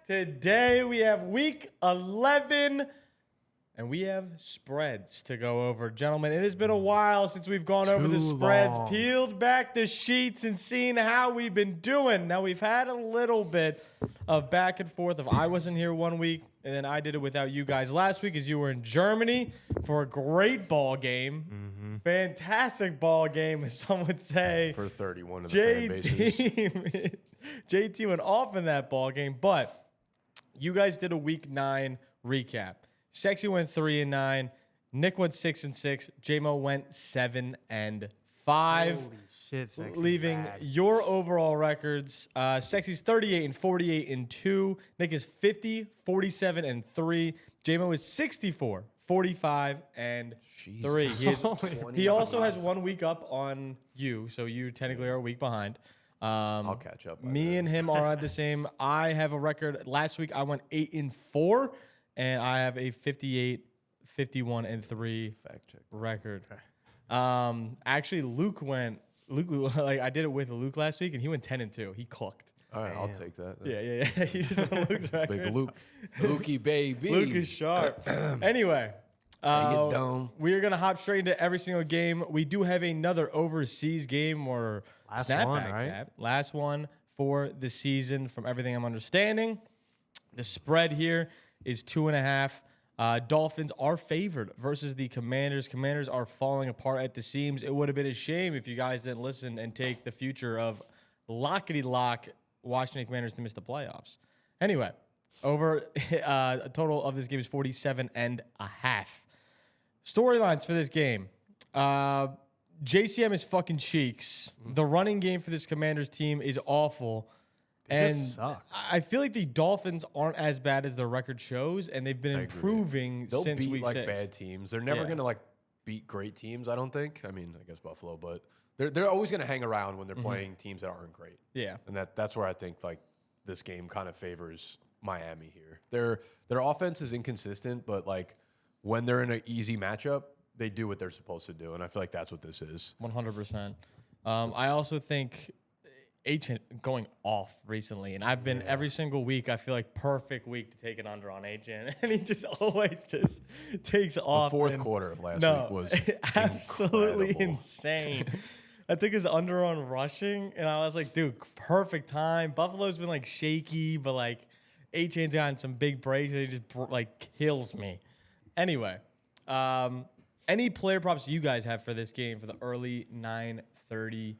Today we have week 11 and we have spreads to go over. Gentlemen, it has been a while since we've gone over the spreads, peeled back the sheets and seen how we've been doing. Now we've had a little bit of back and forth of I wasn't here one week and then I did it without you guys last week as you were in Germany for a great ball game. Fantastic ball game, as some would say. For 31 of the fan bases. JT went off in that ball game, but you guys did a week 9 recap. Sexy went 3-9. Nick went 6-6. J-Mo went 7-5. Holy shit, Sexy's leaving bad. your overall records. Sexy's 38-48-2. Nick is 50-47-3. J-Mo is 64-45-3. He also has 1 week up on you, so you technically are a week behind. I'll catch up. Me and him are at the same. I have a record. Last week I went 8-4, and I have a 58-51-3 record. Actually, Luke I did it with Luke last week, and he went 10-2. He cooked. All right, I'll take that. Yeah. He just won Luke's record. Big Luke. Lukey, baby. Luke is sharp. Anyway. We are going to hop straight into every single game. We do have another overseas game or snapback. Last one for the season from everything I'm understanding. The spread here is 2.5. Dolphins are favored versus the Commanders. Commanders are falling apart at the seams. It would have been a shame if you guys didn't listen and take the future of lockety-lock Washington Commanders to miss the playoffs. Anyway, over a total of this game is 47.5. Storylines for this game. JCM is fucking cheeks. The running game for this Commanders team is awful. They just suck. I feel like the Dolphins aren't as bad as their record shows, and they've been improving They'll since beat week 6. bad teams. They're never gonna beat great teams. I don't think. I mean, I guess Buffalo, but they're always gonna hang around when they're playing teams that aren't great. Yeah, and that's where I think this game kind of favors Miami here. Their offense is inconsistent, but when they're in an easy matchup, they do what they're supposed to do, and I feel like that's what this is. 100%. I also think H going off recently, and I've been every single week. I feel like perfect week to take it under on HN, and he just always just takes off. The fourth quarter of last week was absolutely incredible. Insane. I took his under on rushing, and I was like, dude, perfect time. Buffalo's been shaky, but HN's gotten some big breaks, and he just kills me. Anyway, any player props you guys have for this game for the early 9:30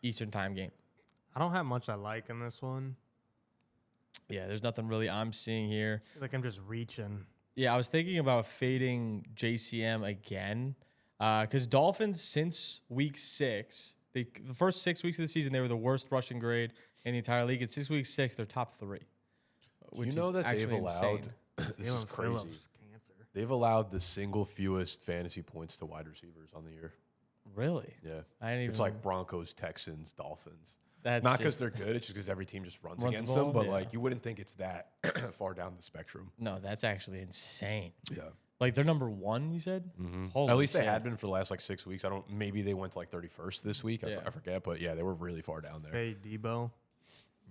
Eastern time game? I don't have much I like in this one. Yeah, there's nothing really I'm seeing here. I feel like I'm just reaching. Yeah, I was thinking about fading JCM again because Dolphins since week 6, the first 6 weeks of the season, they were the worst rushing grade in the entire league. At 6 weeks 6, they're top 3. You know that they've allowed this is crazy. They've allowed the single fewest fantasy points to wide receivers on the year. Really? Yeah. I didn't even. It's like Broncos, Texans, Dolphins. That's not because they're good. It's just because every team just runs against them. But you wouldn't think it's that far down the spectrum. No, that's actually insane. Yeah. They're number 1, you said? Mm-hmm. At least they had been for the last 6 weeks. Maybe they went to 31st this week. I forget. But yeah, they were really far down there. Hey, Debo.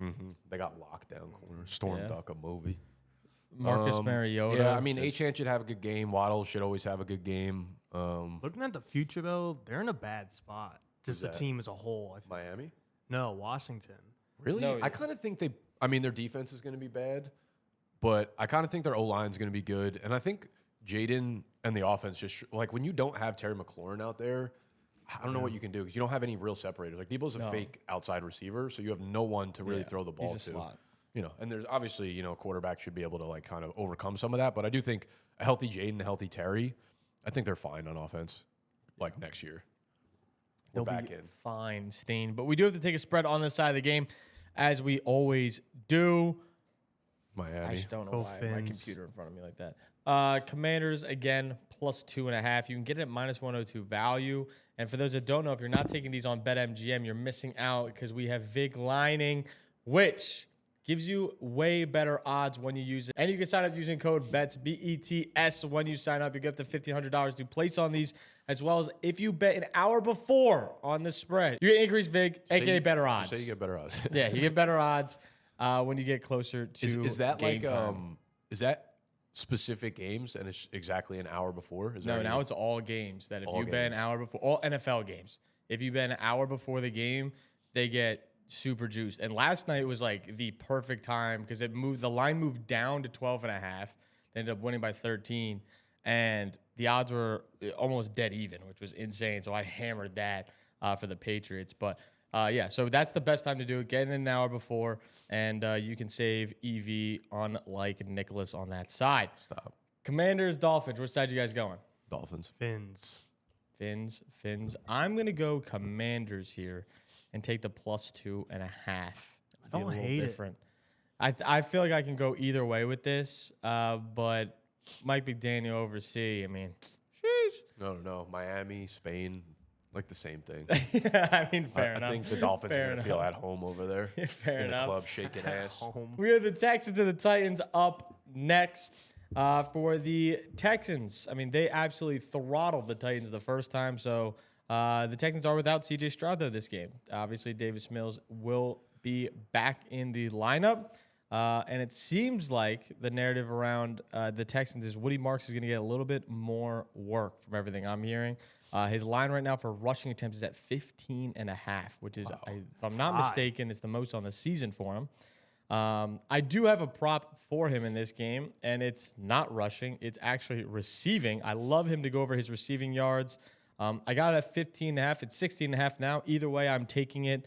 Mm-hmm. They got lockdown corner. Storm Duck a movie. Marcus Mariota. Yeah, I mean, Achane should have a good game. Waddle should always have a good game. Looking at the future, though, they're in a bad spot. Just the team as a whole. I think. Miami? No, Washington. Really? No, I kind of think their defense is going to be bad, but I kind of think their O-line is going to be good. And I think Jaden and the offense just, when you don't have Terry McLaurin out there, I don't know what you can do because you don't have any real separators. Debo's a fake outside receiver, so you have no one to really throw the ball he's a to. Slot. And there's obviously, a quarterback should be able to kind of overcome some of that. But I do think a healthy Jaden, a healthy Terry, I think they're fine on offense next year. We're back in. Fine, Steen. But we do have to take a spread on this side of the game, as we always do. Miami. I just don't know why my computer in front of me like that. Commanders, again, plus 2.5. You can get it at minus 102 value. And for those that don't know, if you're not taking these on BetMGM, you're missing out because we have Vig lining, which gives you way better odds when you use it. And you can sign up using code BETS, BETS. When you sign up, you get up to $1,500 to place on these, as well as if you bet an hour before on the spread, you get increased VIG, a.k.a. better odds. So you get better odds. Yeah, you get better odds. when you get closer to is that game like time. is that specific games and it's exactly an hour before? No, now it's all games that if All you've been an games. hour before, all NFL games, if you've been an hour before the game, they get super juiced. And last night was like the perfect time because the line moved down to 12 and a half. They ended up winning by 13. And the odds were almost dead even, which was insane. So I hammered that for the Patriots. But yeah, so that's the best time to do it. Get in an hour before, and you can save EV unlike Nicholas on that side. Stop. Commanders, Dolphins. Which side you guys going? Dolphins. Fins. Fins. I'm going to go Commanders here and take the +2.5. I don't hate it. I feel like I can go either way with this, but Mike McDaniel oversee. I mean, sheesh. No. Miami, Spain, like the same thing. Yeah, I mean, fair enough. I think the Dolphins Fair are going to feel enough. at home over there. Fair in enough. the club shaking ass. Home. We have the Texans and the Titans up next. For the Texans, I mean, they absolutely throttled the Titans the first time. So the Texans are without C.J. Stroud, though, this game. Obviously, Davis Mills will be back in the lineup. And it seems like the narrative around the Texans is Woody Marks is going to get a little bit more work from everything I'm hearing. His line right now for rushing attempts is at 15.5, which is, if I'm not mistaken, it's the most on the season for him. I do have a prop for him in this game, and it's not rushing. It's actually receiving. I love him to go over his receiving yards. I got it at 15.5. It's 16.5 now. Either way, I'm taking it.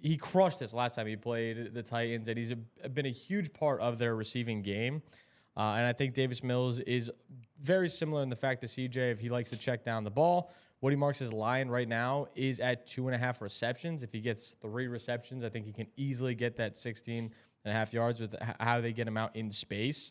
He crushed this last time he played the Titans, and he's been a huge part of their receiving game. And I think Davis Mills is very similar in the fact that CJ, if he likes to check down the ball, Woody Marks' line right now is at 2.5 receptions. If he gets 3 receptions, I think he can easily get that 16.5 yards with how they get him out in space.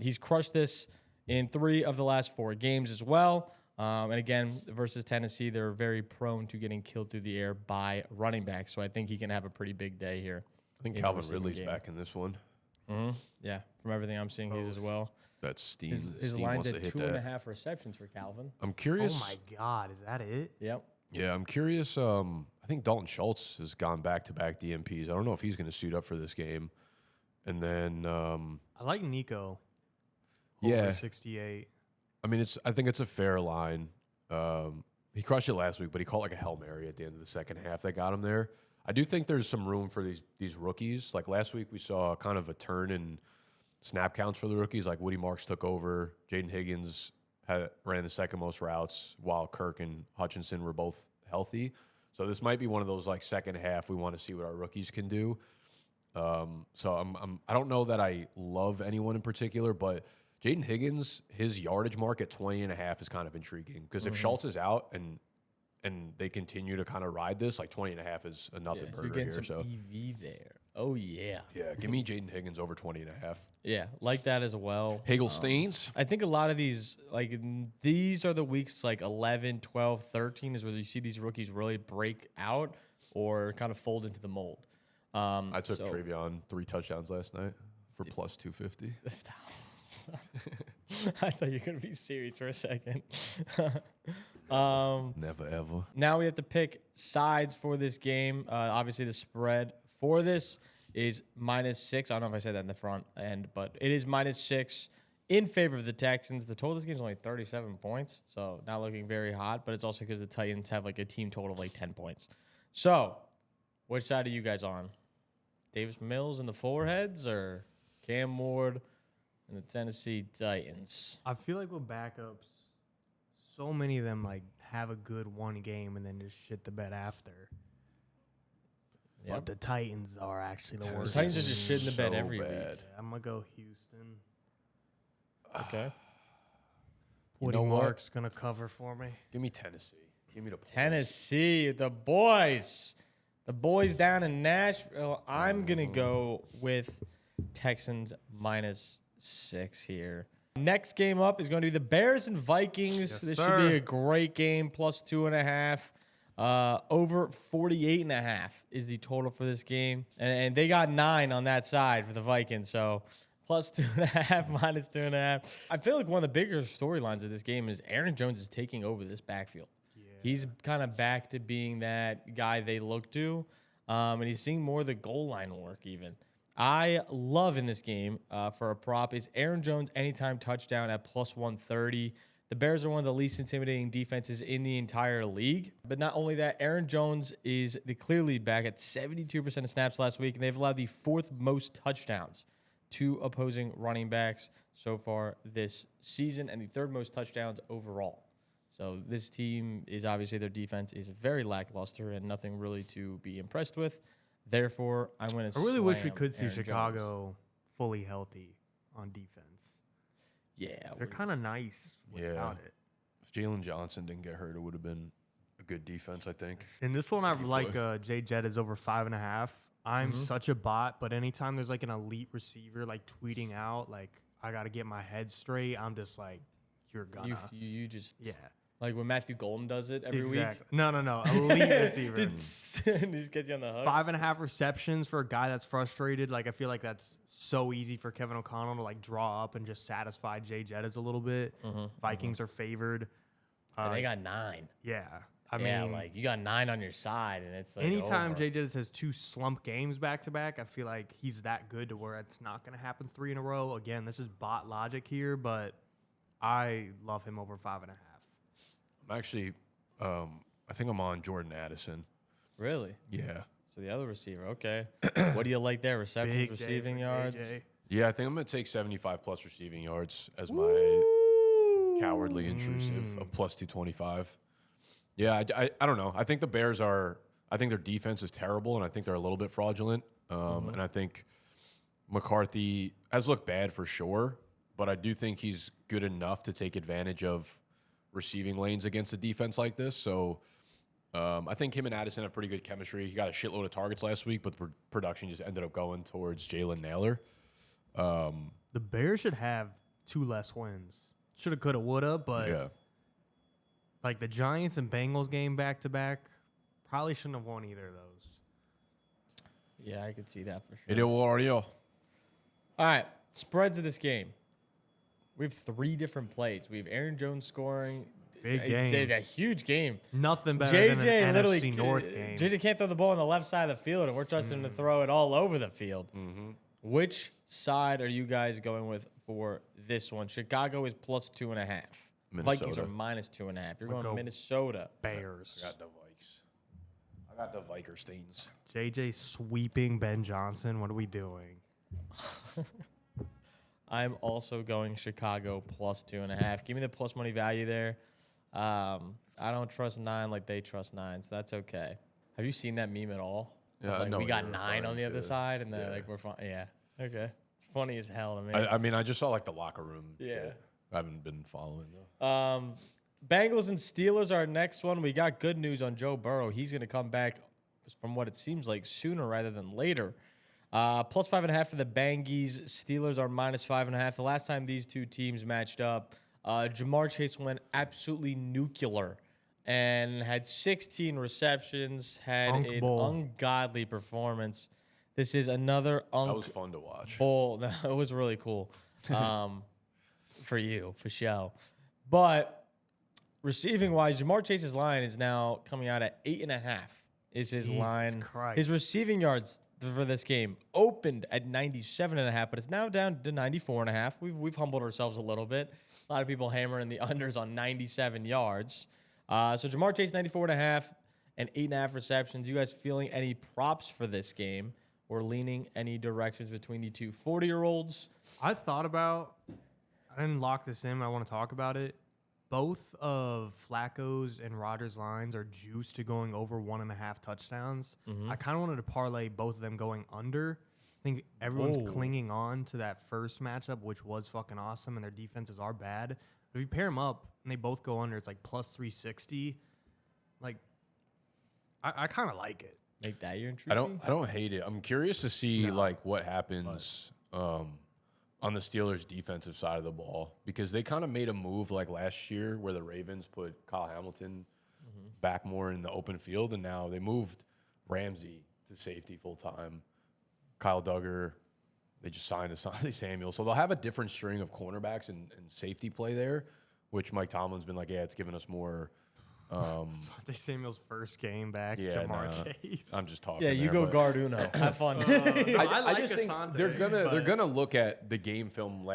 He's crushed this in 3 of the last 4 games as well. And again, versus Tennessee, they're very prone to getting killed through the air by running backs. So I think he can have a pretty big day here. I think Calvin Ridley's back in this one. Mm-hmm. Yeah, from everything I'm seeing, he's as well. That's Steam. His Steam line's wants at to hit 2.5 receptions for Calvin. I'm curious. Oh my God, is that it? Yep. Yeah, I'm curious. I think Dalton Schultz has gone back-to-back DMPs. I don't know if he's going to suit up for this game. And then I like Nico. Yeah. Over 68. I mean, I think it's a fair line. He crushed it last week, but he caught like a Hail Mary at the end of the second half that got him there. I do think there's some room for these rookies. Like last week, we saw kind of a turn in snap counts for the rookies. Like Woody Marks took over. Jaden Higgins ran the second most routes, while Kirk and Hutchinson were both healthy. So this might be one of those like second half. We want to see what our rookies can do. So I don't know that I love anyone in particular, but Jaden Higgins, his yardage mark at 20.5 is kind of intriguing because if Schultz is out and they continue to kind of ride this, like 20.5 is a nothing burger you're getting here. some EV there. Oh, yeah. Yeah, give me Jaden Higgins over 20.5. Yeah, like that as well. Hagel-Steins. I think a lot of these, like these are the weeks like 11, 12, 13 is where you see these rookies really break out or kind of fold into the mold. I took Travion 3 touchdowns last night for plus 250. Stop. I thought you were going to be serious for a second. Never, ever. Now we have to pick sides for this game. Obviously, the spread for this is -6. I don't know if I said that in the front end, but it is -6 in favor of the Texans. The total of this game is only 37 points, so not looking very hot, but it's also because the Titans have like a team total of like 10 points. So, which side are you guys on? Davis Mills and the foreheads or Cam Ward and the Tennessee Titans? I feel like with backups, so many of them like have a good one game and then just shit the bed after. Yep. But the Titans are actually the worst. The Titans are just shit in the bed So every week. bad. Yeah, I'm gonna go Houston. Okay. Woody know what? Mark's gonna cover for me. Give me Tennessee. Give me the points. Tennessee, the boys. The boys down in Nashville. I'm going to go with Texans -6 here. Next game up is going to be the Bears and Vikings. Yes, this sir. should be a great game, +2.5. Over 48.5 is the total for this game. And they got 9 on that side for the Vikings. So +2.5, -2.5. I feel like one of the bigger storylines of this game is Aaron Jones is taking over this backfield. He's kind of back to being that guy they look to, and he's seeing more of the goal line work even. I love in this game for a prop is Aaron Jones anytime touchdown at plus 130. The Bears are one of the least intimidating defenses in the entire league. But not only that, Aaron Jones is the clear lead back at 72% of snaps last week, and they've allowed the 4th most touchdowns to opposing running backs so far this season, and the 3rd most touchdowns overall. So this team is obviously, their defense is very lackluster and nothing really to be impressed with. Therefore, I'm going to I really wish we could see Aaron Chicago Jones. fully healthy on defense. Yeah. They're kind of nice without it. If Jalen Johnson didn't get hurt, it would have been a good defense, I think. In this one, I like Jay Jett is over 5.5. I'm such a bot, but anytime there's like an elite receiver like tweeting out, like, I got to get my head straight, I'm just like, you're gonna. You just... Yeah. Like when Matthew Golden does it every week. No. Elite receiver. And he just gets you on the hook. 5.5 receptions for a guy that's frustrated. Like, I feel like that's so easy for Kevin O'Connell to like draw up and just satisfy Jay Jettas a little bit. Vikings are favored. They got 9. Yeah. I mean, mean, like you got 9 on your side, and it's like anytime over. Jay Jettas has 2 slump games back to back, I feel like he's that good to where it's not going to happen 3 in a row. Again, this is bot logic here, but I love him over 5.5. I'm actually, I think I'm on Jordan Addison. Really? Yeah. So the other receiver, okay. What do you like there? Receptions, Big receiving day for yards? JJ. Yeah, I think I'm going to take 75 plus receiving yards as my cowardly intrusive of plus 225. Yeah, I don't know. I think the Bears are, I think their defense is terrible, and I think they're a little bit fraudulent. And I think McCarthy has looked bad for sure, but I do think he's good enough to take advantage of receiving lanes against a defense like this. So I think him and Addison have pretty good chemistry. He got a shitload of targets last week, but the production just ended up going towards Jalen Naylor. The Bears should have 2 less wins. Shoulda, coulda, woulda, but Yeah. like the Giants and Bengals game back to back, probably shouldn't have won either of those. Yeah, I could see that for sure. It will already. All right, spreads of this game. We have 3 different plays. We have Aaron Jones scoring. Big game. A huge game. Nothing better JJ than an literally NFC North game. JJ can't throw the ball on the left side of the field, and we're trusting him to throw it all over the field. Which side are you guys going with for this one? Chicago is plus 2.5. Vikings are minus 2.5. You're going Minnesota. Bears. I got the Vikes. I got the Vikersteins. JJ sweeping Ben Johnson. What are we doing? I'm also going Chicago plus 2.5. Give me the plus money value there. I don't trust 9 like they trust 9, so that's okay. Have you seen that meme at all? Yeah, like, I know we what got you're 9 on the referring other to. side, and then like we're fine. Yeah, okay. It's funny as hell to me. I mean, I just saw like the locker room. Yeah. Shit. I haven't been following though. Bengals and Steelers are our next one. We got good news on Joe Burrow. He's going to come back, from what it seems like, sooner rather than later. Plus 5.5 for the Bangies. Steelers are minus 5.5. The last time these two teams matched up, Jamar Chase went absolutely nuclear and had 16 receptions, had an ungodly performance. This is another that was fun to watch. Bowl. It was really cool for you, for sure. But receiving-wise, Jamar Chase's line is now coming out at 8.5 is his line. Christ. His receiving yards for this game opened at 97.5, but it's now down to 94.5. We've humbled ourselves a little bit. A lot of people hammering the unders on 97 yards. So Jamar Chase, 94.5 and 8.5 receptions. You guys feeling any props for this game or leaning any directions between the two 40-year-olds? I thought about, I didn't lock this in, I want to talk about it. Both of Flacco's and Rodgers' lines are juiced to going over 1.5 touchdowns. I kind of wanted to parlay both of them going under. I think everyone's clinging on to that first matchup, which was fucking awesome, and their defenses are bad. But if you pair them up and they both go under, it's like plus 360. Like, I kind of like it. Make that your intrusion? I don't hate it. I'm curious to see like what happens on the Steelers' defensive side of the ball, because they kind of made a move like last year where the Ravens put Kyle Hamilton back more in the open field, and now they moved Ramsey to safety full time. Kyle Duggar, they just signed Asante Samuel, so they'll have a different string of cornerbacks and safety play there, which Mike Tomlin's been like, yeah, it's given us more Asante Samuel's first game back. Yeah, Jamar Chase. I'm just talking. Yeah, you go guard Uno. Have fun. I just think Asante, they're gonna look at the game film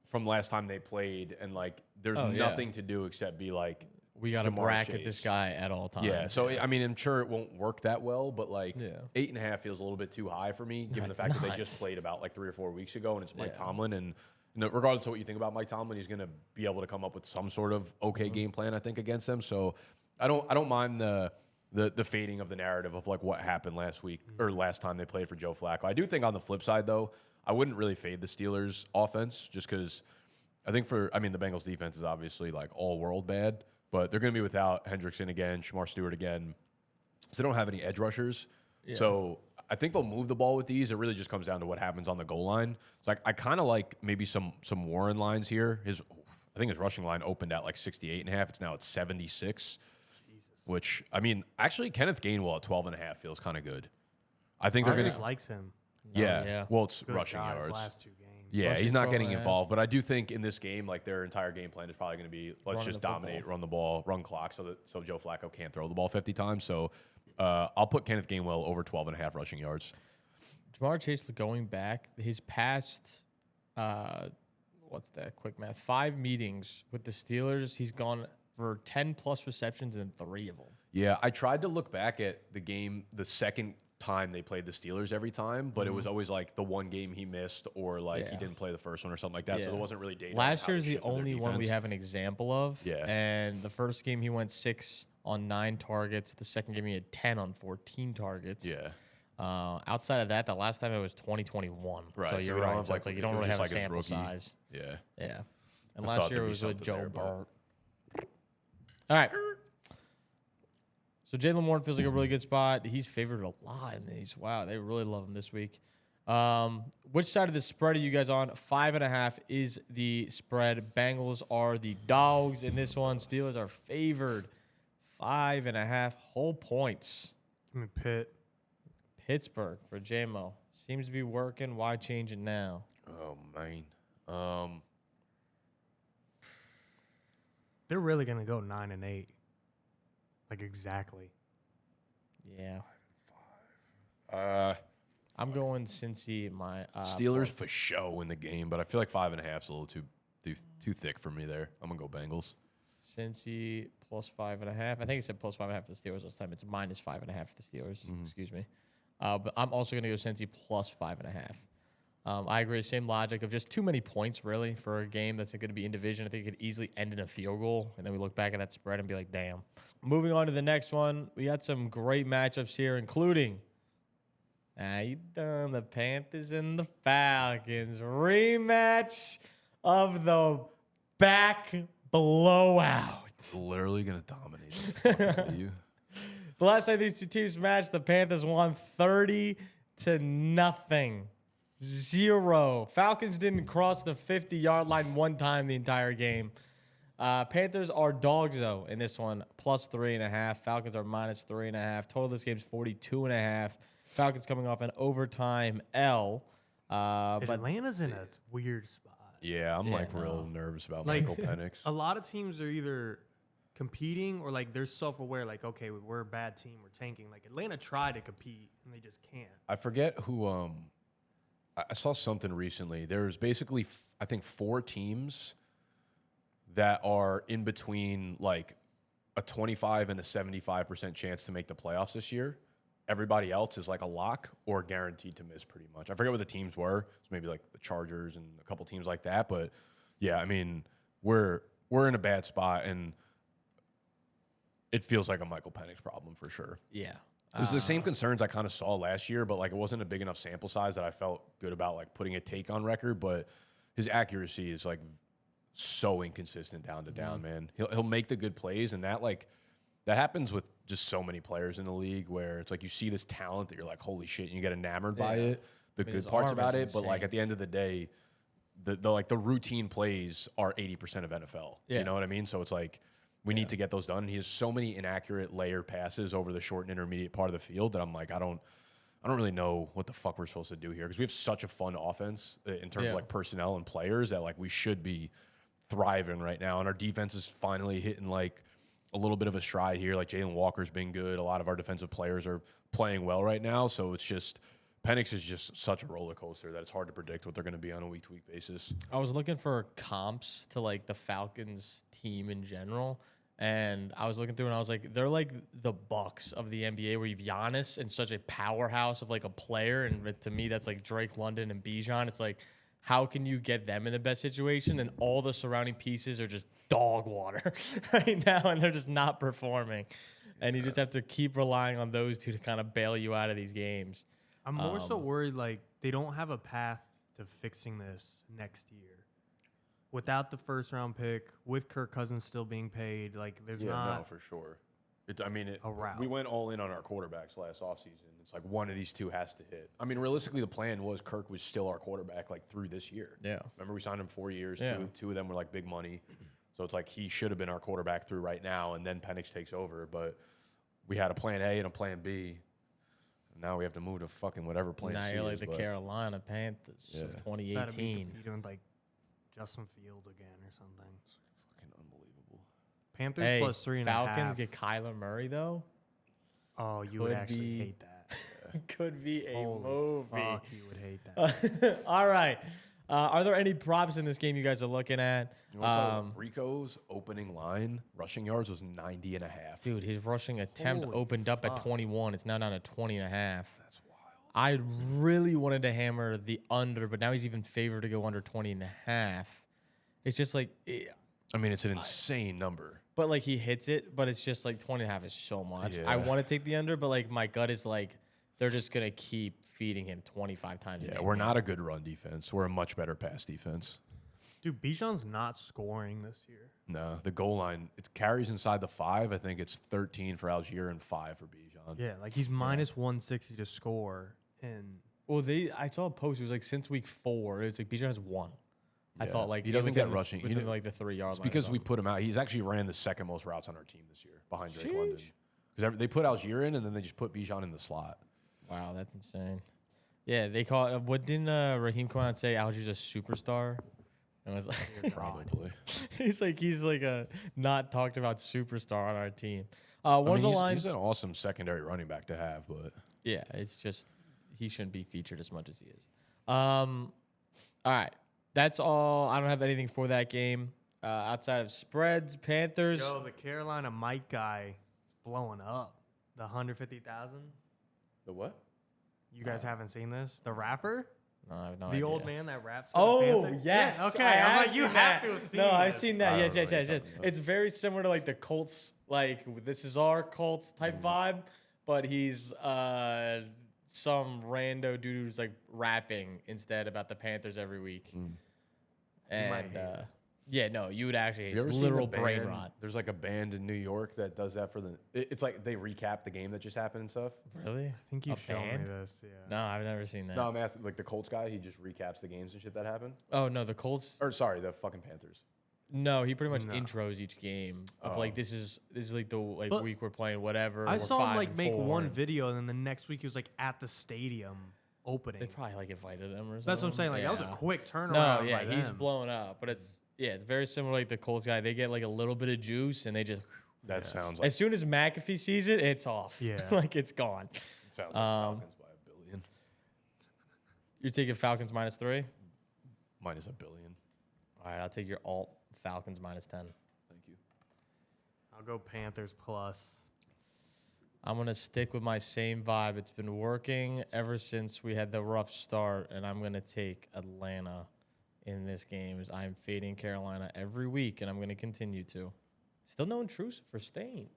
from last time they played, and like there's nothing to do except be like, we got to Jamar bracket Chase. this guy at all times. Yeah, so I mean, I'm sure it won't work that well, but like 8.5 feels a little bit too high for me, given the fact that they just played about like 3 or 4 weeks ago, and it's Mike Tomlin, and regardless of what you think about Mike Tomlin, he's going to be able to come up with some sort of game plan, I think, against them. So I don't mind the fading of the narrative of like what happened last week or last time they played for Joe Flacco. I do think on the flip side, though, I wouldn't really fade the Steelers' offense just because I think the Bengals' defense is obviously like all world bad, but they're going to be without Hendrickson again, Shamar Stewart again. So they don't have any edge rushers. Yeah. So I think they'll move the ball with these. It really just comes down to what happens on the goal line. So I kind of like maybe some Warren lines here. I think his rushing line opened at like 68.5. It's now at 76. Jesus. Which, I mean, actually Kenneth Gainwell at 12.5 feels kind of good. I think they're going to likes him. Yeah. Well, it's good rushing yards. His last 2 games. Yeah, he's not getting involved, but I do think in this game, like their entire game plan is probably going to be let's just dominate, run the ball, run clock, so Joe Flacco can't throw the ball 50 times. So I'll put Kenneth Gainwell over 12.5 rushing yards. Jamar Chase going back his past, what's that? Quick math. 5 meetings with the Steelers, he's gone for 10 plus receptions in 3 of them. Yeah, I tried to look back at the game the second time they played the Steelers every time, but it was always like the one game he missed or like he didn't play the first one or something like that. So there wasn't really data. Last year is the only one we have an example of. Yeah. And the first game he went 6 on 9 targets. The second game he had 10 on 14 targets. Yeah. Outside of that, the last time it was 2021. Right. So you're right. So it's like you don't really have a sample size. Yeah. Yeah. And last year it was with Joe there, Burrow. All right. So Jaylen Warren feels like a really good spot. He's favored a lot in these. Wow, they really love him this week. Which side of the spread are you guys on? 5.5 is the spread. Bengals are the dogs in this one. Steelers are favored 5.5 whole points. Give me Pitt. Pittsburgh for JMO. Seems to be working. Why change it now? Oh, man. They're really going to go 9-8. Like exactly. Yeah. I'm going Cincy. My Steelers for show in the game, but I feel like 5.5 is a little too thick for me there. I'm gonna go Bengals. Cincy plus 5.5. I think it said plus 5.5 for the Steelers this time. It's minus 5.5 for the Steelers. Excuse me. But I'm also gonna go Cincy plus 5.5. I agree. Same logic of just too many points, really, for a game that's going to be in division. I think it could easily end in a field goal, and then we look back at that spread and be like, damn. Moving on to the next one, we got some great matchups here, including the Panthers and the Falcons. Rematch of the back blowout. It's literally going to dominate the fuck out of you. The last time these two teams matched, the Panthers won 30-0. 0. Falcons didn't cross the 50-yard line one time the entire game. Panthers are dogs, though, in this one, plus 3.5. Falcons are minus 3.5. Total of this game is 42.5. Falcons coming off an overtime L. But Atlanta's in a weird spot. Yeah, I'm real nervous about Michael Penix. A lot of teams are either competing or like they're self-aware, like, okay, we're a bad team, we're tanking. Like Atlanta tried to compete and they just can't. I forget who I saw something recently. There's basically, I think, 4 teams that are in between like a 25 and a 75% chance to make the playoffs this year. Everybody else is like a lock or guaranteed to miss pretty much. I forget what the teams were. It's maybe like the Chargers and a couple teams like that. But yeah, I mean, we're in a bad spot, and it feels like a Michael Penix problem for sure. Yeah. It was the same concerns I kind of saw last year, but like it wasn't a big enough sample size that I felt good about like putting a take on record. But his accuracy is like so inconsistent down to down, man. He'll make the good plays, and that happens with just so many players in the league where it's like you see this talent that you're like, holy shit, and you get enamored by it. The good parts about it, but like at the end of the day, the routine plays are 80% of NFL. Yeah. You know what I mean? So it's like we need to get those done. He has so many inaccurate layered passes over the short and intermediate part of the field that I'm like, I don't really know what the fuck we're supposed to do here, because we have such a fun offense in terms of like personnel and players that like we should be thriving right now, and our defense is finally hitting like a little bit of a stride here. Like Jalen Walker's been good. A lot of our defensive players are playing well right now. So it's just Penix is just such a roller coaster that it's hard to predict what they're going to be on a week-to-week basis. I was looking for comps to like the Falcons team in general, and I was looking through and I was like, they're like the Bucks of the NBA, where you've Giannis and such a powerhouse of like a player, and to me that's like Drake London and Bijan. It's like, how can you get them in the best situation? And all the surrounding pieces are just dog water right now, and they're just not performing. And you just have to keep relying on those two to kind of bail you out of these games. I'm more so worried like they don't have a path to fixing this next year. Without the first-round pick, with Kirk Cousins still being paid, like there's not no, for sure. a route. We went all in on our quarterbacks last offseason. It's like one of these two has to hit. I mean, realistically, the plan was Kirk was still our quarterback like through this year. Yeah. Remember, we signed him 4 years. Yeah. Two of them were like big money. So it's like he should have been our quarterback through right now, and then Penix takes over. But we had a plan A and a plan B. Now we have to move to fucking whatever plan Now C you're like is, the but Carolina Panthers of Better 2018. be doing like Justin Fields again or something. fucking unbelievable. Panthers Hey, plus 3.5. Falcons get Kyler Murray though. Oh, you would could actually be- hate that. Could be a Holy movie. fuck, you would hate that. All right. Are there any props in this game you guys are looking at? You want to tell Rico's opening line rushing yards was 90 and a half. Dude, his rushing attempt Holy opened up at fuck. 21. It's now down to 20 and a half. That's wild. I really wanted to hammer the under, but now he's even favored to go under 20 and a half. It's just like, I mean, it's an insane number. but like he hits it, but it's just like 20 and a half is so much. Yeah. I want to take the under, but like my gut is like, they're just going to keep feeding him 25 times a Yeah, game. we're not a good run defense. We're a much better pass defense. Dude, Bijan's not scoring this year. No, the goal line, it carries inside the 5. I think it's 13 for Algier and 5 for Bijan. Yeah, like he's minus 160 to score. And Well, I saw a post. It was like since week 4, it's like Bijan has 1. I Yeah. thought like He doesn't within- get rushing. within like the 3 yard It's line. because we put him out. He's actually ran the second most routes on our team this year behind Drake London. Sheesh. Because they put Algier in and then they just put Bijan in the slot. Wow, that's insane. Yeah, they call it. What didn't Raheem come out and say? Algier's a superstar. And was like, Probably. he's like a not talked about superstar on our team. One of the lines. He's an awesome secondary running back to have, but Yeah, it's just he shouldn't be featured as much as he is. All right, that's all. I don't have anything for that game outside of spreads. Panthers. yo, the Carolina Mike guy is blowing up. The 150,000. the what? You guys haven't seen this? The rapper? No, I have no The idea. old man that raps. For the Oh Panthers? yes, Yeah, okay. I I'm like, have you seen have that. to have seen. No, I've this. seen that. I Yes, don't know yes, what yes, you're yes. talking about. It's very similar to like the Colts, like this is our Colts type vibe, but he's some rando dude who's like rapping instead about the Panthers every week. might And hate it. yeah, no, you would actually. You It's ever seen literal the brain band? rot. There's like a band in New York that does that for the. It's like they recap the game that just happened and stuff. Really? I think you've A shown me band? this. Yeah. No, I've never seen that. No, I'm asking like the Colts guy. He just recaps the games and shit that happened. Oh no, the Colts. Or sorry, the fucking Panthers. No, he pretty much No. intros each game of Oh. like this is like the But week we're playing whatever. I we're saw him 5 like and make 4, one and video, and then the next week he was like at the stadium opening. They probably like invited him or something. That's what I'm saying. Like that was a Yeah. quick turnaround. No, yeah, by he's them. blown up, but it's very similar like the Colts guy. They get like a little bit of juice and they just That sounds like as soon as McAfee sees it, it's off. Yeah. like it's gone. sounds like Falcons by $1 billion. You're taking Falcons -3. Minus $1 billion. All right, I'll take your alt Falcons -10. Thank you. I'll go Panthers plus. I'm gonna stick with my same vibe. It's been working ever since we had the rough start, and I'm gonna take Atlanta in this game. I'm fading Carolina every week, and I'm gonna continue to. Still no intrusive for Stain.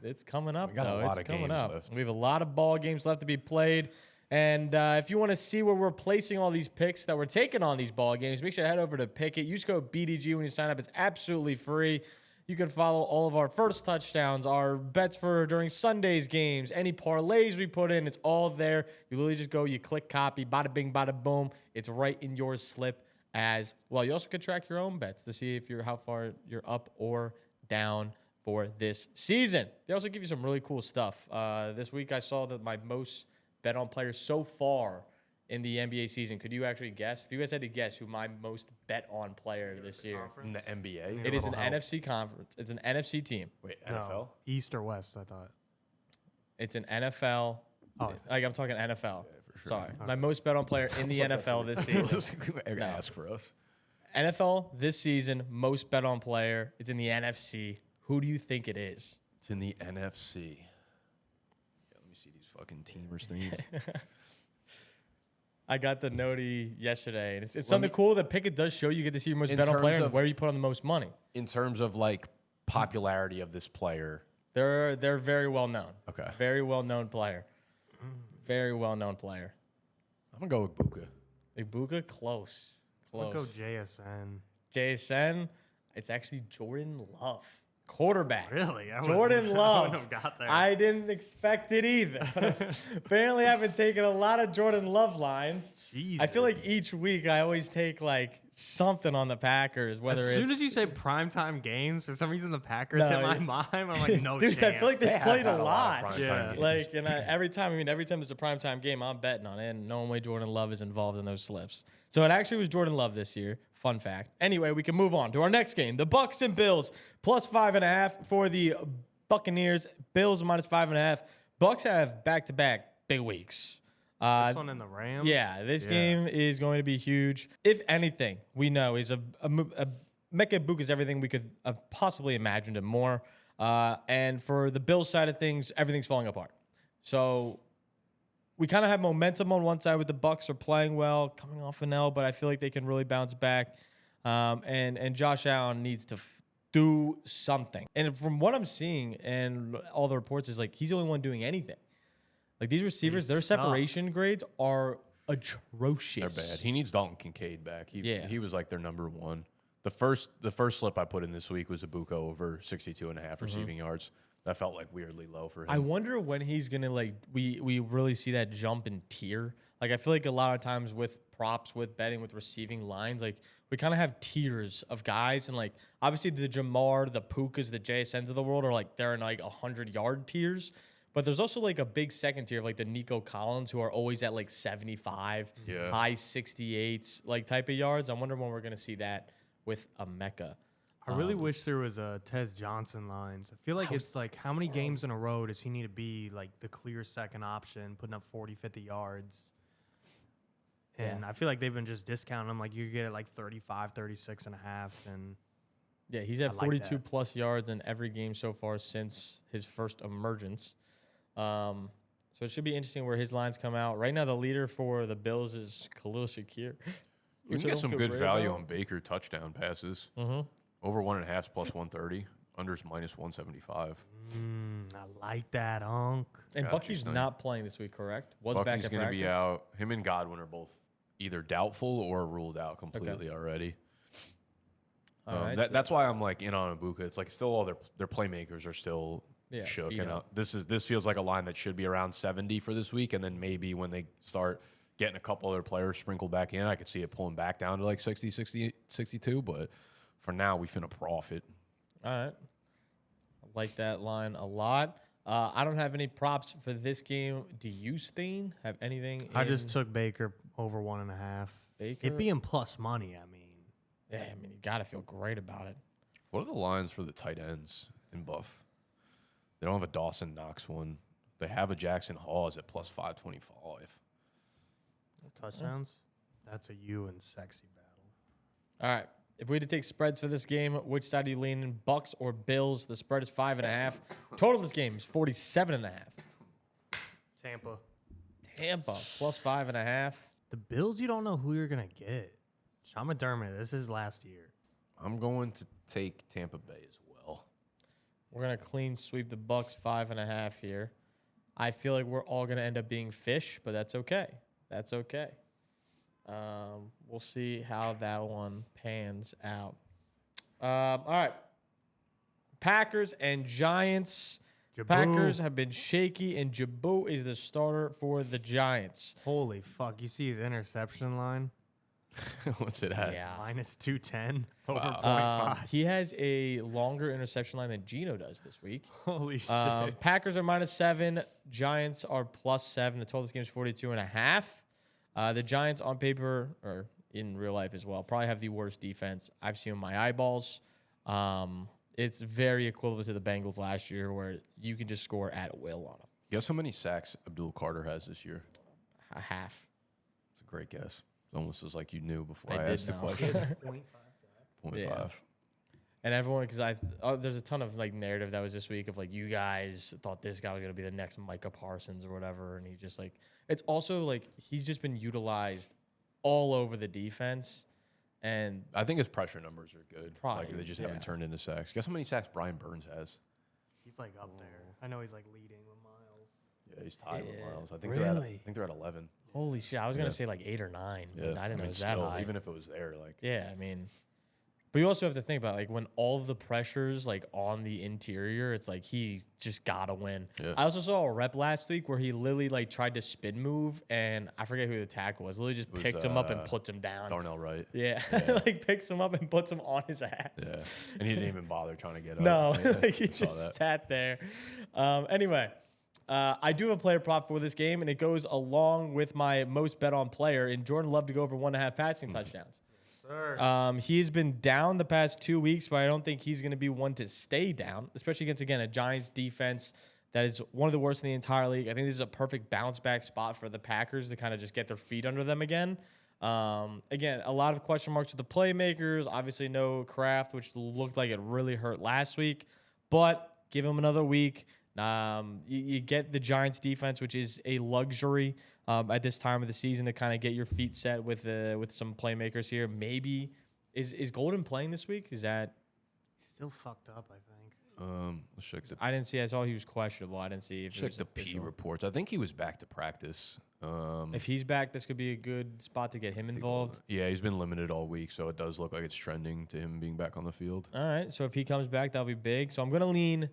It's coming up, We got a though. lot It's of coming games up. left. We have a lot of ball games left to be played. And if you want to see where we're placing all these picks that we're taking on these ball games, make sure to head over to Pick It. Use code BDGE when you sign up. It's absolutely free. You can follow all of our first touchdowns, our bets for during Sunday's games, any parlays we put in. It's all there. You literally just go, you click copy, bada bing, bada boom. It's right in your slip as well. You also could track your own bets to see if how far you're up or down for this season. They also give you some really cool stuff. This week I saw that my most bet on players so far in the NBA season. Could you actually guess? If you guys had to guess who my most bet on player this year, In the NBA? it is an NFC conference. It's an NFC team. Wait, NFL? No, East or West, I thought. It's an NFL. Oh. Like I'm talking NFL. Yeah, for sure. Sorry. My most bet on player in the NFL this season. Ask for us. NFL this season, most bet on player. It's in the NFC. Who do you think it is? It's in the NFC. Yeah, let me see these fucking teamers things. I got the notey yesterday, and it's something cool that Pickett does show. You get to see your most bet on player and where you put on the most money. In terms of like popularity of this player, they're very well known. Okay. Very well known player. Very well known player. I'm gonna go with Buka. Ibuka, close. I'll go JSN. JSN, it's actually Jordan Love. Quarterback. Really? Jordan Love. I wouldn't have got there. I didn't expect it either. Apparently, I've been taking a lot of Jordan Love lines. Jesus. I feel like each week I always take like something on the Packers. Whether as soon as you say primetime games, for some reason the Packers hit my mind. I'm like, no dude, chance. I feel like they played a lot. Yeah. Like, and every time there's a primetime game, I'm betting on it. And no way Jordan Love is involved in those slips. So it actually was Jordan Love this year. Fun fact. Anyway, we can move on to our next game. The Bucs and Bills plus 5.5 for the Buccaneers. Bills minus 5.5. Bucs have back-to-back big weeks. This one in the Rams. Yeah, this game is going to be huge. If anything, we know is a Mecca Book is everything we could have possibly imagined and more. And for the Bills side of things, everything's falling apart. So we kind of have momentum on one side with the Bucs are playing well, coming off an L, but I feel like they can really bounce back. And Josh Allen needs to do something. And from what I'm seeing and all the reports is like he's the only one doing anything. Like these receivers, their separation grades are atrocious. They're bad. He needs Dalton Kincaid back. He was like their number one. The first slip I put in this week was Ibuka over 62.5 receiving yards. That felt like weirdly low for him. I wonder when he's gonna we really see that jump in tier. Like I feel like a lot of times with props, with betting, with receiving lines, like we kind of have tiers of guys, and like obviously the Jamar, the Pukas, the JSNs of the world are like they're in like 100-yard tiers. But there's also like a big second tier of like the Nico Collins who are always at like 75, high 68s like type of yards. I wonder when we're gonna see that with a Mecca. I really wish there was a Tez Johnson lines. I feel like it's like how many games in a row does he need to be like the clear second option, putting up 40, 50 yards? And I feel like they've been just discounting him. Like you get it like 35, 36.5. And yeah, he's at 42 plus yards in every game so far since his first emergence. So it should be interesting where his lines come out. Right now, the leader for the Bills is Khalil Shakir. You can get some good value on Baker touchdown passes. Over 1.5 plus 130. Unders minus 175. I like that, Unc. And Bucky's not playing this week, correct? Bucky's going to be out. Him and Godwin are both either doubtful or ruled out completely already. That's why I'm like in on Ibuka. It's like still all their playmakers are still shook. And this feels like a line that should be around 70 for this week, and then maybe when they start getting a couple other players sprinkled back in, I could see it pulling back down to like 60, 62. But for now, we finna profit. All right. I like that line a lot. I don't have any props for this game. Do you, Steen, have anything? I just took Baker over 1.5. Baker? It being plus money, I mean. Yeah, I mean, you got to feel great about it. What are the lines for the tight ends in Buff? They don't have a Dawson Knox one. They have a Jackson Hawes at plus 525. Touchdowns? That's a you and sexy battle. All right. If we had to take spreads for this game, which side are you leaning? Bucks or Bills? The spread is 5.5. Total of this game is 47.5. Tampa plus 5.5. The Bills, you don't know who you're gonna get. Sean McDermott, this is last year. I'm going to take Tampa Bay as well. We're gonna clean sweep the Bucks 5.5 here. I feel like we're all gonna end up being fish, but that's okay. That's okay. We'll see how that one pans out. All right. Packers and Giants. Jaboo. Packers have been shaky, and Jaboo is the starter for the Giants. Holy fuck. You see his interception line? What's it at? Yeah. Minus 210 over Wow. 0.5. He has a longer interception line than Geno does this week. Holy shit. Packers are -7. Giants are +7. The total of this game is 42.5. The Giants on paper, or in real life as well, probably have the worst defense I've seen with my eyeballs. It's very equivalent to the Bengals last year, where you can just score at will on them. Guess how many sacks Abdul Carter has this year? A half. It's a great guess. It's almost as like you knew before I I asked the question. 0.5 sacks. 0.5. And everyone, because there's a ton of like narrative that was this week of like, you guys thought this guy was going to be the next Micah Parsons or whatever. And he's just like, it's also like, he's just been utilized all over the defense. And I think his pressure numbers are good. Probably, like they just haven't turned into sacks. Guess how many sacks Brian Burns has? He's like up there. I know he's like leading with Miles. Yeah, he's tied with Miles. I think Really? they're at 11. holy shit, I was going to say like 8 or 9. Yeah, I didn't know it was that still, high. even if it was there, like Yeah, I mean, but you also have to think about like when all of the pressures like on the interior, it's like he just gotta win. Yeah. I also saw a rep last week where he literally like tried to spin move, and I forget who the tackle was. Literally just picks him up and puts him down. Darnell Wright. Yeah, like picks him up and puts him on his ass. Yeah, and he didn't even bother trying to get up. No, Yeah, like he I saw just that. sat there. Anyway, I do have a player prop for this game, and it goes along with my most bet on player in Jordan Love to go over 1.5 passing touchdowns. He's been down the past 2 weeks, but I don't think he's going to be one to stay down, especially against, again, a Giants defense that is one of the worst in the entire league. I think this is a perfect bounce back spot for the Packers to kind of just get their feet under them again. Again, a lot of question marks with the playmakers. Obviously, no Kraft, which looked like it really hurt last week, but give him another week. You get the Giants defense, which is a luxury at this time of the season to kind of get your feet set with some playmakers here. Maybe is Golden playing this week? Is that Still fucked up, I think. Let's check the I didn't see. I saw he was questionable. I didn't see if it check was the P official. reports. I think he was back to practice. If he's back, this could be a good spot to get him involved. Yeah, he's been limited all week, so it does look like it's trending to him being back on the field. All right, so if he comes back, that'll be big. So I'm gonna lean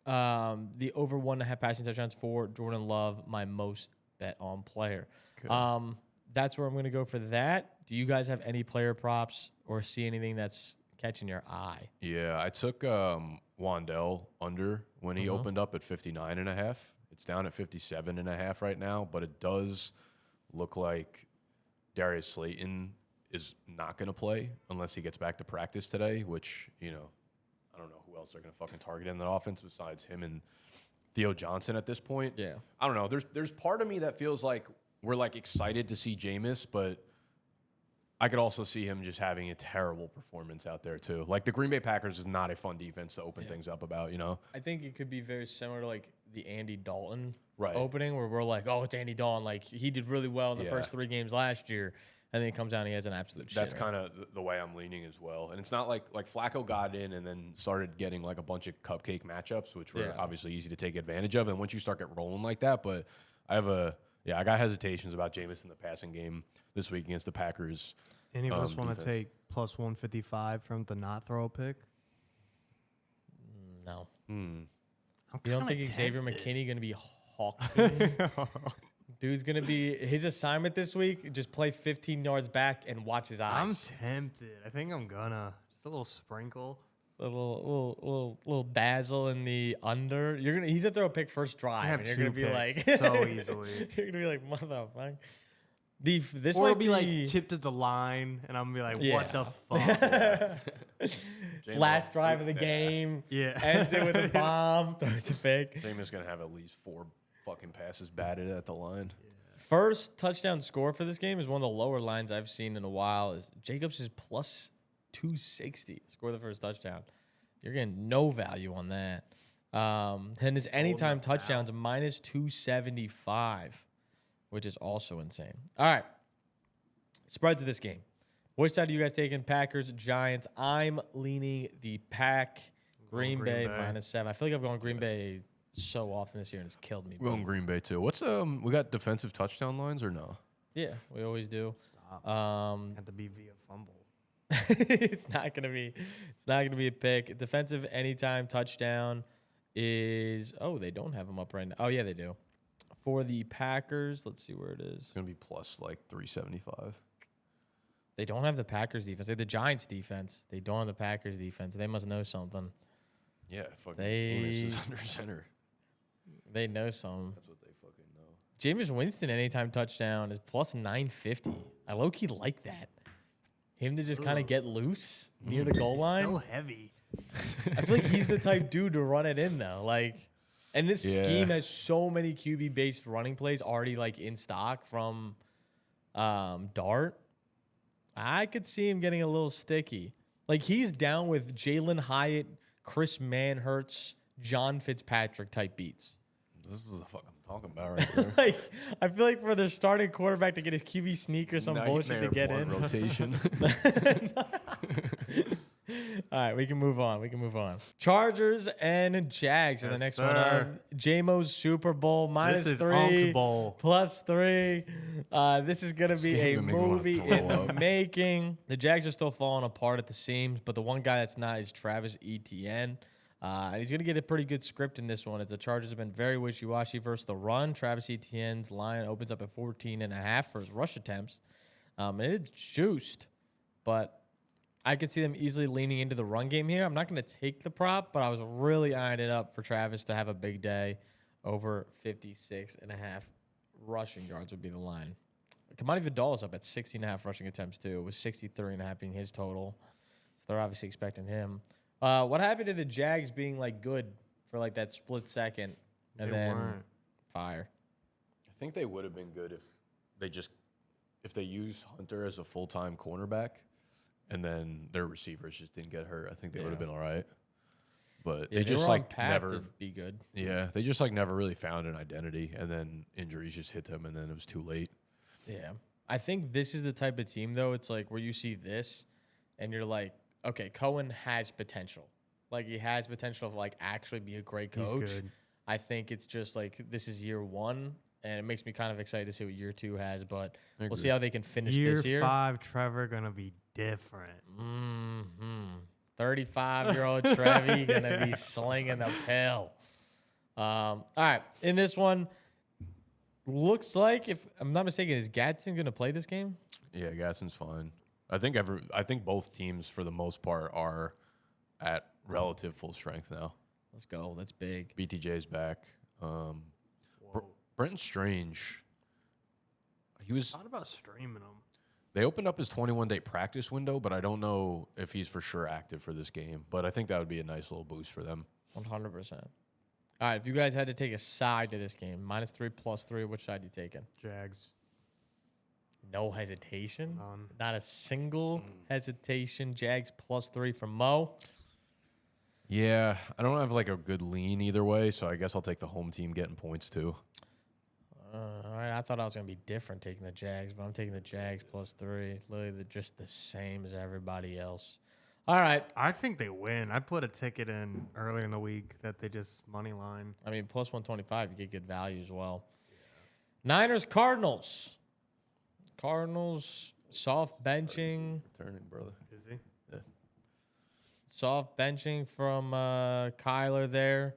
the over 1.5 passing touchdowns for Jordan Love, my most bet on player. Okay. That's where I'm going to go for that. Do you guys have any player props or see anything that's catching your eye? Yeah, I took Wandell under when he opened up at 59.5. It's down at 57.5 right now, but it does look like Darius Slayton is not going to play unless he gets back to practice today, which, you know, I don't know who else they're going to fucking target in the offense besides him and Theo Johnson at this point. Yeah. I don't know. There's part of me that feels like we're like excited to see Jameis, but I could also see him just having a terrible performance out there too. Like the Green Bay Packers is not a fun defense to open things up about, you know? I think it could be very similar to like the Andy Dalton Right. opening where we're like, oh, it's Andy Dalton. Like he did really well in the first 3 games last year. And then he comes down and he has an absolute That's shitter. kind of the way I'm leaning as well. And it's not like Flacco got in and then started getting like a bunch of cupcake matchups, which were obviously easy to take advantage of. And once you start getting rolling like that, but I got hesitations about Jameis in the passing game this week against the Packers. Any of us want defense. to take plus 155 from the not throw a pick? No. I'm You don't kinda think Xavier tempted. McKinney going to be hawking? Dude's going to be his assignment this week, just play 15 yards back and watch his I'm eyes. tempted. I think I'm gonna. Just a little sprinkle. A little dazzle in the under. He's gonna throw a pick first drive, have and you're 2 gonna be like picks so easily. You're gonna be like, motherfucker. This Or might it'll be like tipped at the line, and I'm gonna be like, what the fuck? last drive of the game. Yeah. Ends it with a bomb. Throws a pick. Jameis going to have at least 4 fucking passes batted at the line. First touchdown score for this game is one of the lower lines I've seen in a while. Is Jacobs is plus 260 score the first touchdown. You're getting no value on that. And his anytime touchdowns minus 275, which is also insane. All right, spreads of this game. Which side are you guys taking? Packers, Giants. I'm leaning the Pack. Green Bay -7. I feel like I've gone Green Bay so often this year, and it's killed me. We're going Green Bay too. What's we got defensive touchdown lines or no? Yeah, we always do. Had to be via fumble. It's not gonna be a pick. Defensive anytime touchdown is they don't have them up right now. Oh yeah, they do. For the Packers, let's see where it is. It's going to be plus like 375. They don't have the Packers defense. They have the Giants defense. They don't have the Packers defense. They must know something. Yeah, fucking They- Jameis is under center. They know something. That's what they fucking know. Jameis Winston anytime touchdown is plus 950. I low-key like that. Him to just kind of get loose near the goal line. So heavy. I feel like he's the type dude to run it in, though. Like, and this scheme has so many QB-based running plays already, like, in stock from Dart. I could see him getting a little sticky. Like, he's down with Jalen Hyatt, Chris Manhertz, John Fitzpatrick type beats. This is what the fuck I'm talking about right there. Like, I feel like for their starting quarterback to get his QB sneak or some bullshit to get in. Rotation. All right, we can move on. Chargers and Jags in the next one. J-Mo's Super Bowl -3, Bowl. +3. This is going to be a movie in the making. The Jags are still falling apart at the seams, but the one guy that's not is Travis Etienne. And he's going to get a pretty good script in this one, as the Chargers have been very wishy-washy versus the run. Travis Etienne's line opens up at 14.5 for his rush attempts. And it's juiced, but I could see them easily leaning into the run game here. I'm not going to take the prop, but I was really eyeing it up for Travis to have a big day. Over 56.5 rushing yards would be the line. Kamani Vidal is up at 60.5 rushing attempts, too, with 63.5 being his total. So they're obviously expecting him. What happened to the Jags being, like, good for, like, that split second and then fire? I think they would have been good if they used Hunter as a full-time cornerback and then their receivers just didn't get hurt. I think they would have been all right. But they just, like, never be good. Yeah, they just, like, never really found an identity, and then injuries just hit them, and then it was too late. Yeah. I think this is the type of team, though, it's like where you see this and you're like, okay, Cohen has potential. Like, he has potential to, like, actually be a great coach. He's good. I think it's just, like, this is year one, and it makes me kind of excited to see what year two has, but we'll see how they can finish this year. Year 5, Trevor, going to be different. 35-year-old Trevi going to be slinging the pill. All right, in this one, looks like, if I'm not mistaken, is Gadsden going to play this game? Yeah, Gadsden's fine. I think both teams, for the most part, are at relative full strength now. Let's go. That's big. BTJ's back. Brenton Strange. He was. Thought about streaming him. They opened up his 21-day practice window, but I don't know if he's for sure active for this game. But I think that would be a nice little boost for them. 100%. All right, if you guys had to take a side to this game, -3, +3, which side you taking? Jags. No hesitation. None. Not a single hesitation. Jags +3 from Mo. Yeah, I don't have like a good lean either way, so I guess I'll take the home team getting points too. All right, I thought I was going to be different taking the Jags, but I'm taking the Jags +3. Literally just the same as everybody else. All right. I think they win. I put a ticket in earlier in the week that they just money line. I mean, +125, you get good value as well. Yeah. Niners, Cardinals. Cardinals, soft benching. Returning, brother. Is he? Yeah. Soft benching from Kyler there.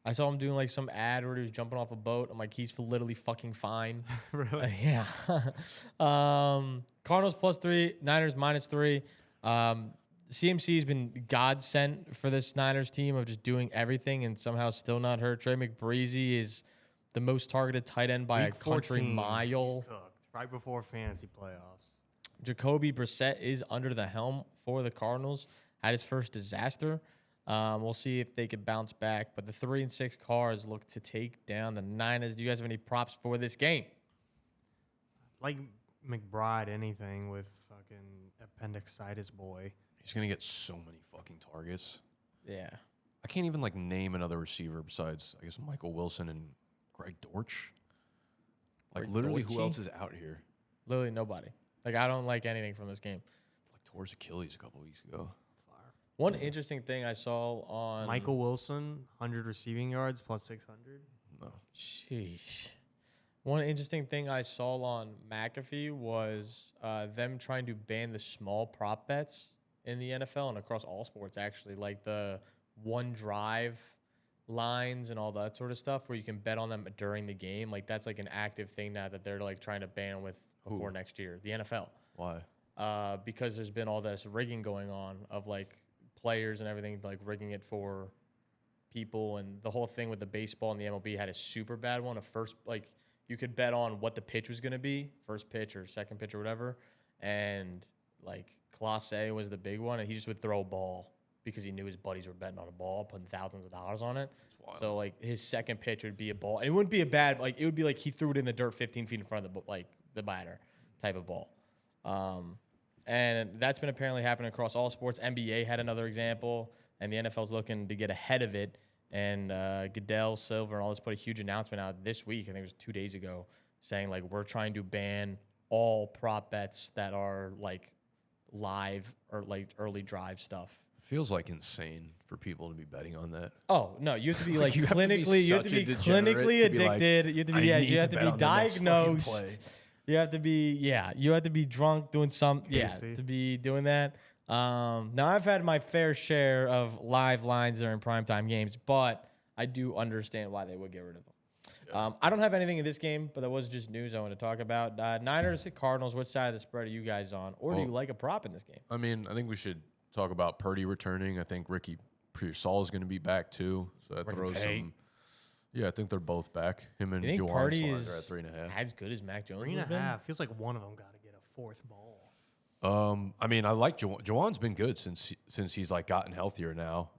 I saw him doing like some ad where he was jumping off a boat. I'm like, he's literally fucking fine. Really? Yeah. Cardinals +3, Niners -3. CMC has been godsend for this Niners team of just doing everything and somehow still not hurt. Trey McBreezy is the most targeted tight end by Week a country 14, mile. Cooked right before fantasy playoffs. Jacoby Brissett is under the helm for the Cardinals. Had his first disaster. We'll see if they can bounce back. But the 3 and 6 Cards look to take down the Niners. Do you guys have any props for this game? Like McBride, anything with fucking appendicitis boy. He's gonna get so many fucking targets. Yeah. I can't even like name another receiver besides I guess Michael Wilson and Greg Dortch. Like Greg literally, Dortchy? who else is out here? Literally nobody. Like, I don't like anything from this game. Like tore his Achilles a couple weeks ago. One interesting thing I saw on Michael Wilson, 100 receiving yards +600. No. Sheesh. One interesting thing I saw on McAfee was them trying to ban the small prop bets in the NFL and across all sports, actually, like the one drive lines and all that sort of stuff where you can bet on them during the game. Like, that's like an active thing now that they're like trying to ban with before next year, the NFL. Why? Because there's been all this rigging going on of like players and everything, like rigging it for people, and the whole thing with the baseball and the MLB had a super bad one. A first, like, you could bet on what the pitch was going to be, first pitch or second pitch or whatever. And like Clase was the big one, and he just would throw a ball because he knew his buddies were betting on a ball, putting thousands of dollars on it. So like his second pitch would be a ball, and it wouldn't be a bad, like it would be like he threw it in the dirt 15 feet in front of the batter type of ball. And that's been apparently happening across all sports. NBA had another example, and the NFL's looking to get ahead of it. And Goodell, Silver, and all this put a huge announcement out this week, I think it was 2 days ago, saying like we're trying to ban all prop bets that are like live or like early drive stuff. Feels like insane for people to be betting on that. Oh no, you have to be like clinically, you have to be clinically addicted. You have to be, you have to be diagnosed. You have to be, you have to be drunk doing to be doing that. Now I've had my fair share of live lines during primetime games, but I do understand why they would get rid of them. Yeah. I don't have anything in this game, but that was just news I want to talk about. Niners at Cardinals. Which side of the spread are you guys on, or do you like a prop in this game? I mean, I think we should talk about Purdy returning. I think Ricky Pearsall is going to be back too, so that throws some. Yeah, I think they're both back. Him and Juwan are at 3.5. As good as Mac Jones. 3.5 feels like one of them got to get a fourth ball. I mean, I like Juwan. Juwan's been good since he's like gotten healthier now,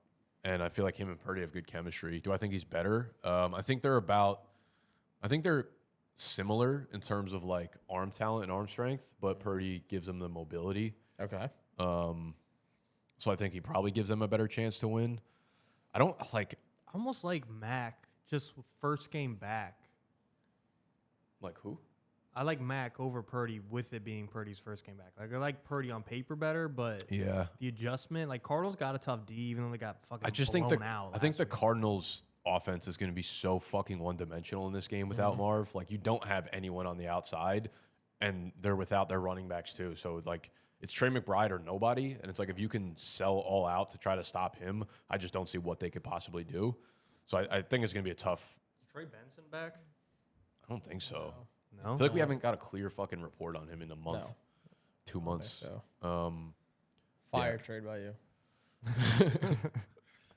and I feel like him and Purdy have good chemistry. Do I think he's better? I think they're similar in terms of like arm talent and arm strength, but Purdy gives them the mobility. Okay. So I think he probably gives them a better chance to win. I don't like almost like Mac, just first game back. Like who? I like Mac over Purdy with it being Purdy's first game back. Like I like Purdy on paper better, but the adjustment, like Cardinals got a tough D, even though they got fucking out. I think the Cardinals offense is going to be so fucking one-dimensional in this game without Marv. Like you don't have anyone on the outside, and they're without their running backs too. So like it's Trey McBride or nobody, and it's like if you can sell all out to try to stop him, I just don't see what they could possibly do. So I think it's going to be a tough. Is Trey Benson back? I don't think so. No? I feel like we haven't got a clear fucking report on him in a month, 2 months. So. Fire trade by you.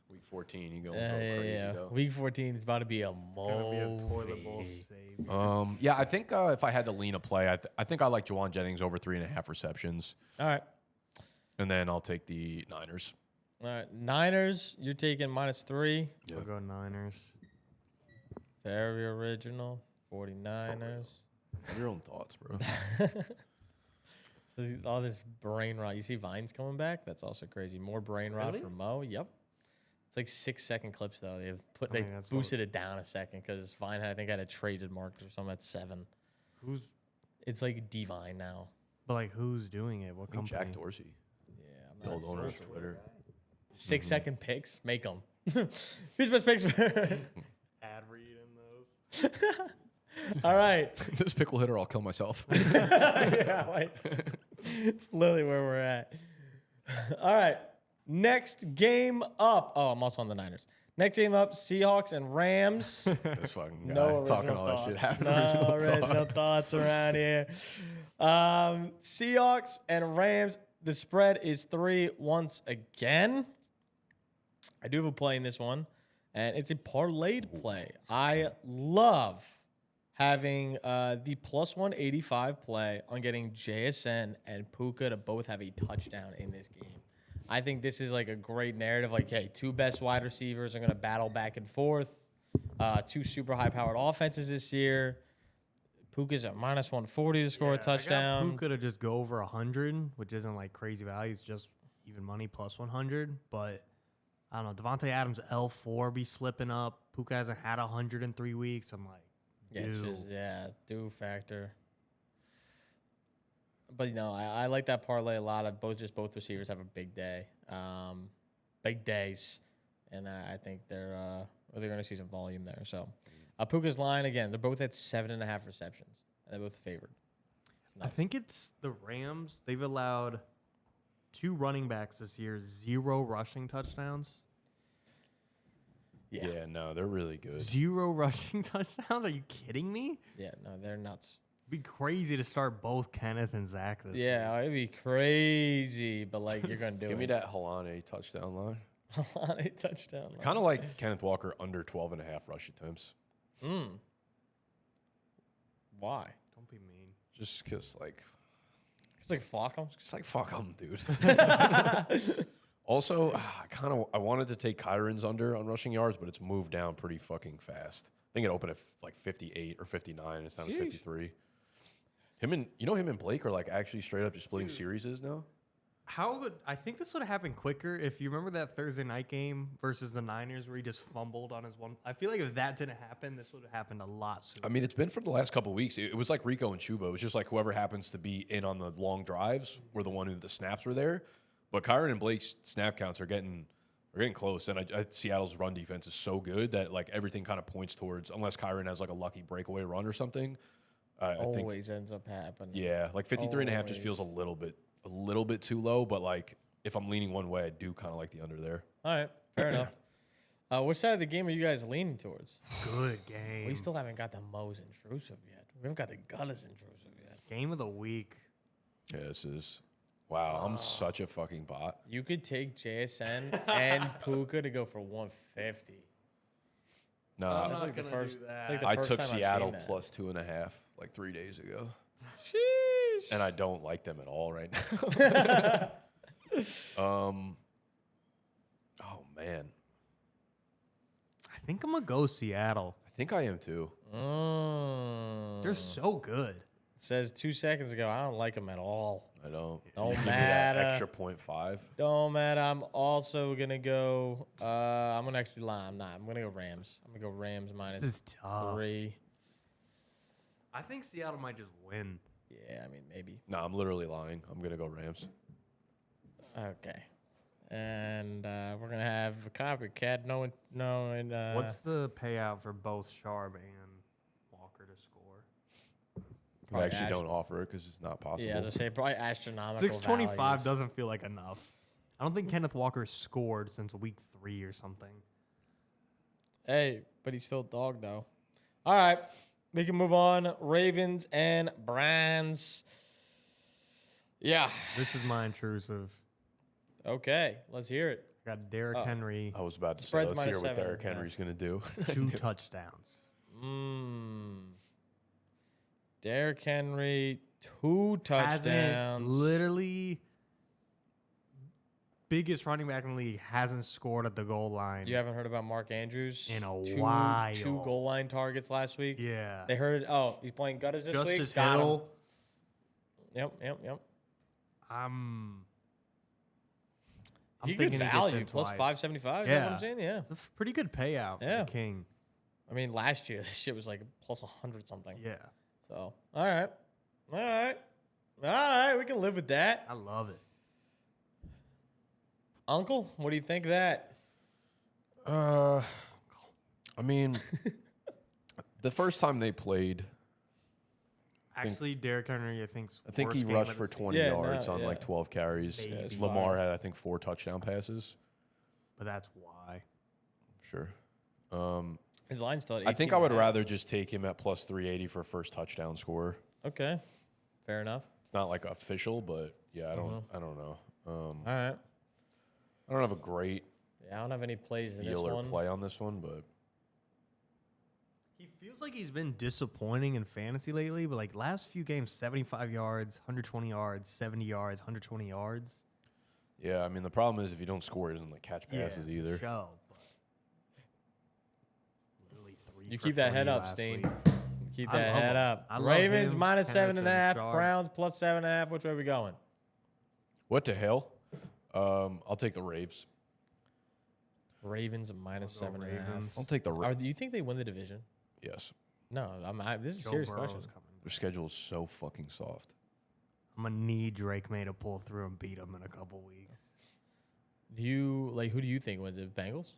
Week 14, you going crazy though. Week 14 is about to be a toilet bowl save. Yeah, I think if I had to lean a play, I think I like Juwan Jennings over 3.5 receptions. All right. And then I'll take the Niners. All right, Niners, you're taking -3. Yeah. We'll go Niners. Very original. 49ers. Have your own thoughts, bro. So all this brain rot. You see Vines coming back? That's also crazy. More brain rot for Mo. Yep. It's like 6-second clips though. They boosted it down a second because Vine I think had a traded mark or something at 7. It's like Divine now. But like who's doing it? What company? Jack Dorsey. Yeah, the old owner of Twitter. 6-second picks, make them. Who's best picks for? Ad read in those. All right. This pickle hitter, I'll kill myself. Yeah, like it's literally where we're at. All right. Next game up. Oh, I'm also on the Niners. Next game up, Seahawks and Rams. This fucking guy talking all that shit. Having original thoughts around here. Seahawks and Rams. The spread is 3 once again. I do have a play in this one, and it's a parlayed play. I love having the +185 play on getting JSN and Puka to both have a touchdown in this game. I think this is like a great narrative. Like, hey, 2 best wide receivers are going to battle back and forth. 2 super high-powered offenses this year. Puka's at -140 to score a touchdown. I got Puka to just go over 100, which isn't like crazy value. It's just even money +100. But I don't know. Devontae Adams L4 be slipping up. Puka hasn't had 100 in 3 weeks. I'm like, it's just do factor. But I like that parlay a lot. Of both receivers have a big day, big days, and I think they're going to see some volume there. So. Puka's line, again, they're both at 7.5 receptions. They're both favored. I think it's the Rams. They've allowed 2 running backs this year, 0 rushing touchdowns. Yeah, no, they're really good. 0 rushing touchdowns? Are you kidding me? Yeah, no, they're nuts. It'd be crazy to start both Kenneth and Zach this week. Yeah, it'd be crazy, but like you're going to do Give me that Halane touchdown line. Halane touchdown line. Kind of like Kenneth Walker under 12.5 rush attempts. Why? Don't be mean. Just because, like... It's like fuck them. Just like, fuck them, dude. Also, I wanted to take Kyron's under on rushing yards, but it's moved down pretty fucking fast. I think it opened at like 58 or 59. It's down to 53. Him and Blake are like actually straight up just splitting series now. I think this would have happened quicker if you remember that Thursday night game versus the Niners where he just fumbled on his one. I feel like if that didn't happen, this would have happened a lot sooner. I mean, it's been for the last couple of weeks. It was like Rico and Chuba. It was just like whoever happens to be in on the long drives were the one who the snaps were there. But Kyron and Blake's snap counts are getting close. And Seattle's run defense is so good that like everything kind of points towards, unless Kyron has like a lucky breakaway run or something. I think ends up happening. Yeah, like 53.5 just feels a little bit too low, but like if I'm leaning one way, I do kind of like the under there. All right, fair enough. Which side of the game are you guys leaning towards? Good game. We still haven't got the most intrusive yet. We haven't got the Gullis intrusive yet. Game of the week. Yeah, this is... Wow, I'm such a fucking bot. You could take JSN and Puka to go for 150. No, I'm that's not like the gonna first. do that. Like the I first took time I've Seattle seen that. plus 2.5 like 3 days ago. Sheesh. And I don't like them at all right now. Oh, man. I think I'm going to go Seattle. I think I am too. They're so good. It says 2 seconds ago, I don't like them at all. I don't. Don't Give me matter. that extra 0.5. Don't matter. I'm also going to go. I'm going to actually lie. I'm not. I'm going to go Rams. I'm going to go Rams minus This is tough. 3. I think Seattle might just win. Yeah, I mean, maybe. No, I'm literally lying. I'm going to go Rams. Okay. And we're going to have a copycat knowing. What's the payout for both Sharp and Walker to score? We actually don't offer it because it's not possible. Yeah, as I say, probably astronomical. 625 values. doesn't feel like enough. I don't think Kenneth Walker scored since week 3 or something. Hey, but he's still a dog, though. All right. We can move on. Ravens and Brands. Yeah. This is my intrusive. Okay. Let's hear it. I got Derrick Henry, I was about to say, Spread's let's hear what -7, Derrick yeah. Henry's going to do. 2 touchdowns. Derrick Henry, 2 touchdowns. Hasn't literally biggest running back in the league hasn't scored at the goal line. You haven't heard about Mark Andrews? In a two, while. 2 goal line targets last week. Yeah. They heard, he's playing gutters this week. Justice Got him. Hill. Yep. I'm He thinking good he gets value. in Plus twice. 575. Yeah. Is that what I'm saying? Yeah. It's a pretty good payout for Yeah. the King. I mean, last year, this shit was like plus 100 something. Yeah. So, all right. We can live with that. I love it. Uncle, what do you think of that? I mean, the first time they played, Actually, Derrick Henry, I think he rushed for 20 yards on like 12 carries. Maybe. Lamar had, I think, 4 touchdown passes. But that's why. Sure. His line's still at 18. I think I would rather just take him at plus 380 for first touchdown score. Okay. Fair enough. It's not like official, but yeah, I don't know. All right. I don't have a great Yeah, I don't have any plays in this feel or one. play on this one, but He feels like he's been disappointing in fantasy lately, but like last few games, 75 yards, 120 yards, 70 yards, 120 yards. yeah, I mean the problem is if you don't score, he doesn't like catch passes either. Show, but literally 3 You for keep that 3 head up, last Steen. week. Keep I that love head him. up. I love Ravens him. minus Henry 7.5. Sharp. Browns plus 7.5. Which way are we going? What the hell? I'll take the Raves. Ravens minus I'll go 7.5. Ravens. I'll take the Raves. Do you think they win the division? Yes. No, this is a Joe serious Burrow's question. coming. Their schedule is so fucking soft. I'm gonna need Drake May to pull through and beat him in a couple weeks. Who do you think wins it? Bengals?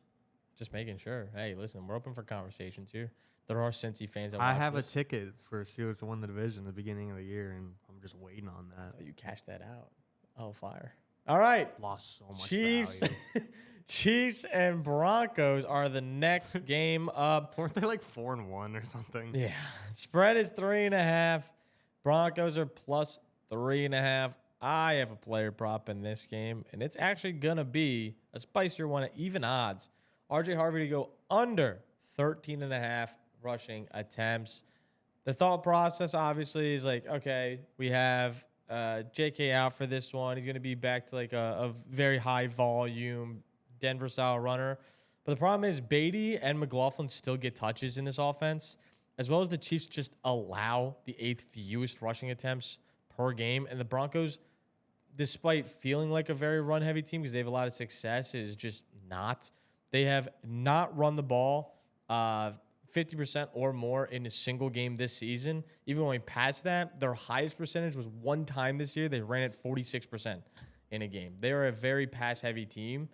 Just making sure. Hey, listen, we're open for conversations here. There are Cincy fans that I watch have this. a ticket for Steelers to win the division at the beginning of the year, and I'm just waiting on that. Oh, you cashed that out. Oh, fire. All right. Lost so much Chiefs. value. Chiefs and Broncos are the next game up. Weren't they like 4-1 or something? Yeah. Spread is 3.5. Broncos are plus 3.5. I have a player prop in this game, and it's actually going to be a spicier one at even odds. RJ Harvey to go under 13.5 rushing attempts. The thought process obviously is like, okay, we have JK out for this one. He's going to be back to like a very high volume Denver style runner. But the problem is Beatty and McLaughlin still get touches in this offense, as well as the Chiefs just allow the 8th fewest rushing attempts per game. And the Broncos, despite feeling like a very run-heavy team because they have a lot of success, is just not. They have not run the ball 50% or more in a single game this season. Even when we passed that, their highest percentage was one time this year. They ran it 46% in a game. They are a very pass-heavy team.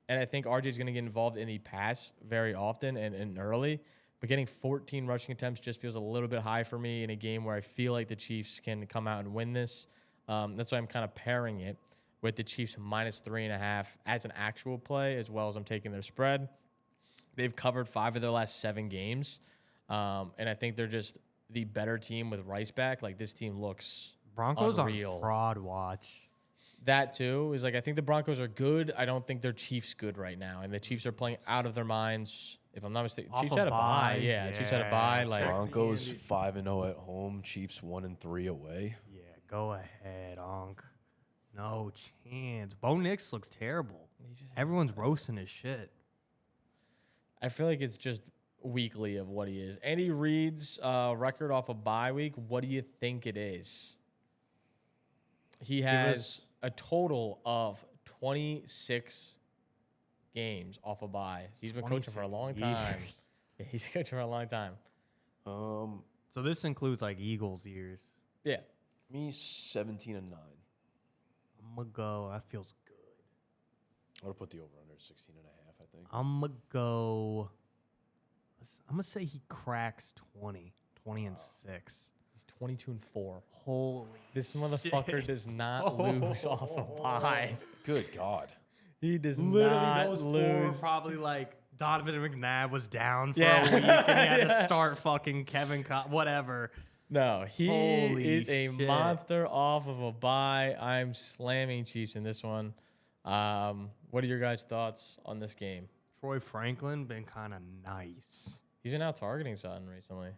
And I think RJ is going to get involved in the pass very often and early. But getting 14 rushing attempts just feels a little bit high for me in a game where I feel like the Chiefs can come out and win this. That's why I'm kind of pairing it with the Chiefs -3.5 as an actual play, as well as I'm taking their spread. They've covered 5 of their last 7 games. And I think they're just the better team with Rice back. Like, this team looks Broncos unreal. on fraud watch. That, too, is like I think the Broncos are good. I don't think they're Chiefs good right now. And the Chiefs are playing out of their minds. If I'm not mistaken, Chiefs had a bye. Yeah, Chiefs had a bye. Like, Broncos 5-0 at home, Chiefs 1-3 away. Yeah, go ahead, Onk. No chance. Bo Nix looks terrible. Everyone's roasting his shit. I feel like it's just weekly of what he is. Andy Reid's record off a bye week, what do you think it is? He has a total of 26 games off a bye. He's been coaching for a long time. Yeah, he's coaching for a long time. So this includes like Eagles years. Yeah. Me 17-9. I'm gonna go. That feels good. I would put the over under 16.5. I think. I'm gonna go. I'm gonna say he cracks 20 and 6. He's 22-4. Holy! This motherfucker shit. does not lose off a bye. Good God. He does Literally not those lose. 4 probably like Donovan McNabb was down for a week and he had to start fucking Kevin whatever. No, he Holy is a shit. monster off of a bye. I'm slamming Chiefs in this one. What are your guys' thoughts on this game? Troy Franklin been kind of nice. He's been out targeting Sutton recently.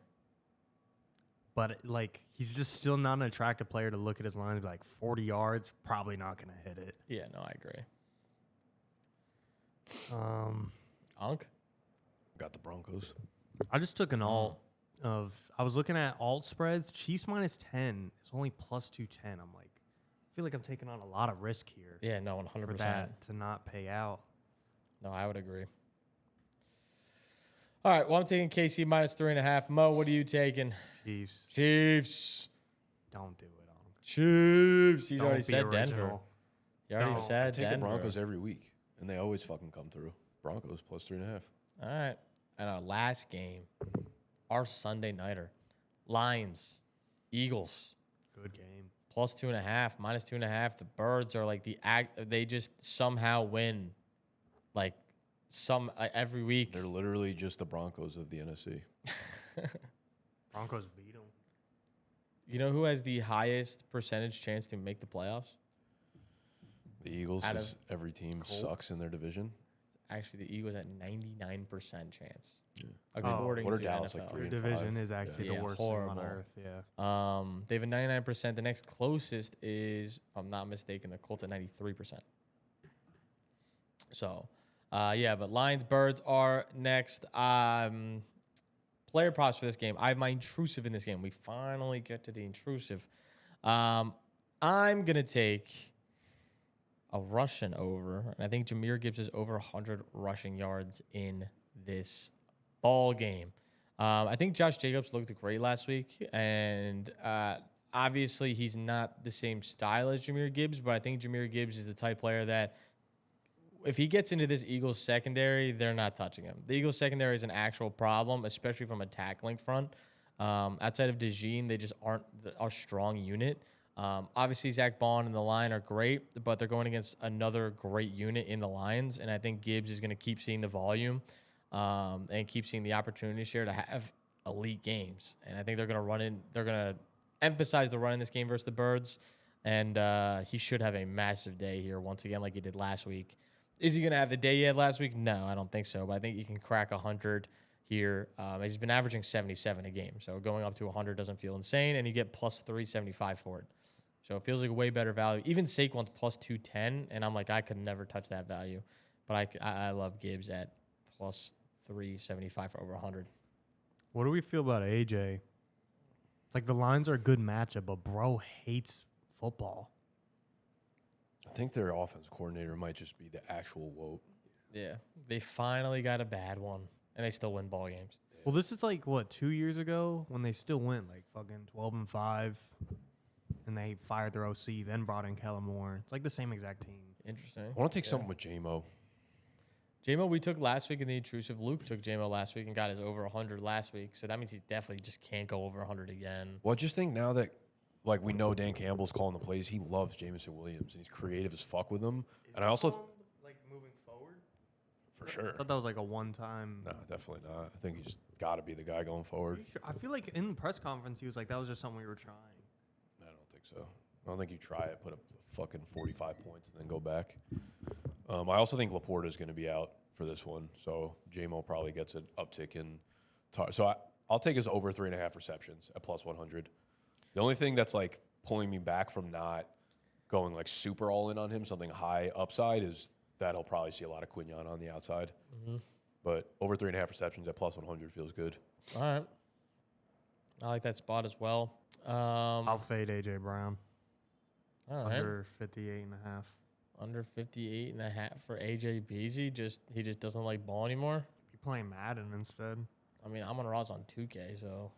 But, like, he's just still not an attractive player to look at his lines and be like, 40 yards, probably not going to hit it. Yeah, no, I agree. Unk? Got the Broncos. I just took an alt of, I was looking at alt spreads. Chiefs -10 is only plus 210. I'm like, I feel like I'm taking on a lot of risk here. Yeah, no, 100%. For that to not pay out. No, I would agree. All right, well, I'm taking KC -3.5. Mo, what are you taking? Chiefs. Chiefs. Don't do it, Unk. Chiefs. He's Don't already be said original. Denver. He already Don't. said I take Denver. the Broncos every week, and they always fucking come through. Broncos +3.5. All right. And our last game, our Sunday nighter. Lions, Eagles. Good game. +2.5, -2.5. The Birds are like they just somehow win, like every week. They're literally just the Broncos of the NFC. Broncos beat them. You know who has the highest percentage chance to make the playoffs? The Eagles, Out because of every team Colts? sucks in their division. Actually, the Eagles at 99% chance. Yeah. According What are to Dallas, NFL. like, Their 3 and division 5? is actually Yeah, the worst horrible. thing on earth. Yeah. They have a 99%. The next closest is, if I'm not mistaken, the Colts at 93%. So, yeah, but Lions, Birds are next. Player props for this game. I have my intrusive in this game. We finally get to the intrusive. I'm going to take a rushing over. And I think Jahmyr Gibbs is over 100 rushing yards in this ball game. I think Josh Jacobs looked great last week. And obviously he's not the same style as Jahmyr Gibbs, but I think Jahmyr Gibbs is the type player that if he gets into this Eagles secondary, they're not touching him. The Eagles secondary is an actual problem, especially from a tackling front. Outside of DeJean, they just aren't a strong unit. Obviously, Zach Bond and the line are great, but they're going against another great unit in the Lions, and I think Gibbs is going to keep seeing the volume and keep seeing the opportunity share to have elite games. And I think they're going to run in. They're going to emphasize the run in this game versus the Birds, and he should have a massive day here once again, like he did last week. Is he going to have the day he had last week? No, I don't think so. But I think he can crack 100 here. He's been averaging 77 a game. So going up to 100 doesn't feel insane. And you get plus 375 for it. So it feels like a way better value. Even Saquon's plus 210. And I'm like, I could never touch that value. But I love Gibbs at plus 375 for over 100. What do we feel about AJ? Like, the lines are a good matchup, but bro hates football. I think their offense coordinator might just be the actual woke. Yeah. They finally got a bad one, and they still win ball games. Well, this is like, what, 2 years ago when they still went like fucking 12-5, and they fired their OC, then brought in Kellen Moore. It's like the same exact team. Interesting. I want to take something with J-Mo. J-Mo we took last week in the intrusive. Luke took J-Mo last week and got his over 100 last week. So that means he definitely just can't go over 100 again. Well, I just think now that, like, we know Dan Campbell's calling the plays, he loves Jameson Williams, and he's creative as fuck with them. And I also... like, moving forward? For sure. I thought that was like a one-time... No, definitely not. I think he's got to be the guy going forward. Sure? I feel like in the press conference, he was like, that was just something we were trying. I don't think so. I don't think you try it, put up fucking 45 points, and then go back. I also think Laporta's going to be out for this one, so J-Mo probably gets an uptick in so I'll take his over 3.5 receptions at plus 100. The only thing that's like pulling me back from not going like super all in on him, something high upside, is that he'll probably see a lot of Quignon on the outside. Mm-hmm. But over 3.5 receptions at plus 100 feels good. All right. I like that spot as well. I'll fade AJ Brown. All right. Under 58.5. Under 58.5 for AJ Beasley. He just doesn't like ball anymore. Be playing Madden instead. I mean, I'm on Ross on 2K, so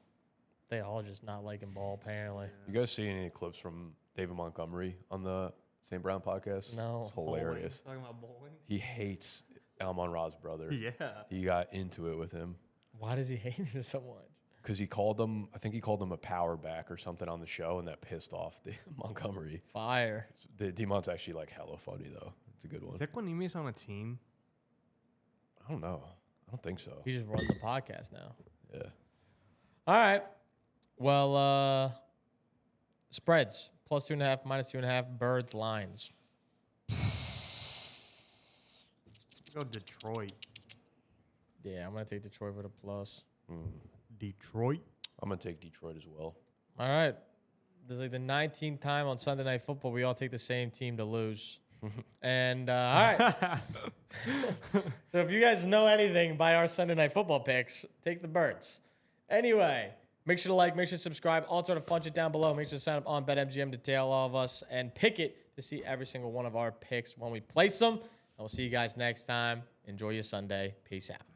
they all just not liking ball apparently. You guys see any clips from David Montgomery on the St. Brown podcast? No. It's hilarious. Talking about bowling? He hates Amon-Ra's brother. Yeah. He got into it with him. Why does he hate him so much? Because I think he called him a power back or something on the show, and that pissed off Montgomery. Fire. D-Mont's actually like hella funny, though. It's a good one. Equanimeous on a team? I don't know. I don't think so. He just runs the podcast now. Yeah. All right. Well, spreads. Plus 2.5, minus 2.5, birds, lines. Go Detroit. Yeah, I'm going to take Detroit with a plus. Detroit? I'm going to take Detroit as well. All right. This is like the 19th time on Sunday Night Football we all take the same team to lose. And, all right. So if you guys know anything by our Sunday Night Football picks, take the birds. Anyway, make sure to like, make sure to subscribe. All sort of punch it down below. Make sure to sign up on BetMGM to tail all of us and pick it to see every single one of our picks when we place them. And we'll see you guys next time. Enjoy your Sunday. Peace out.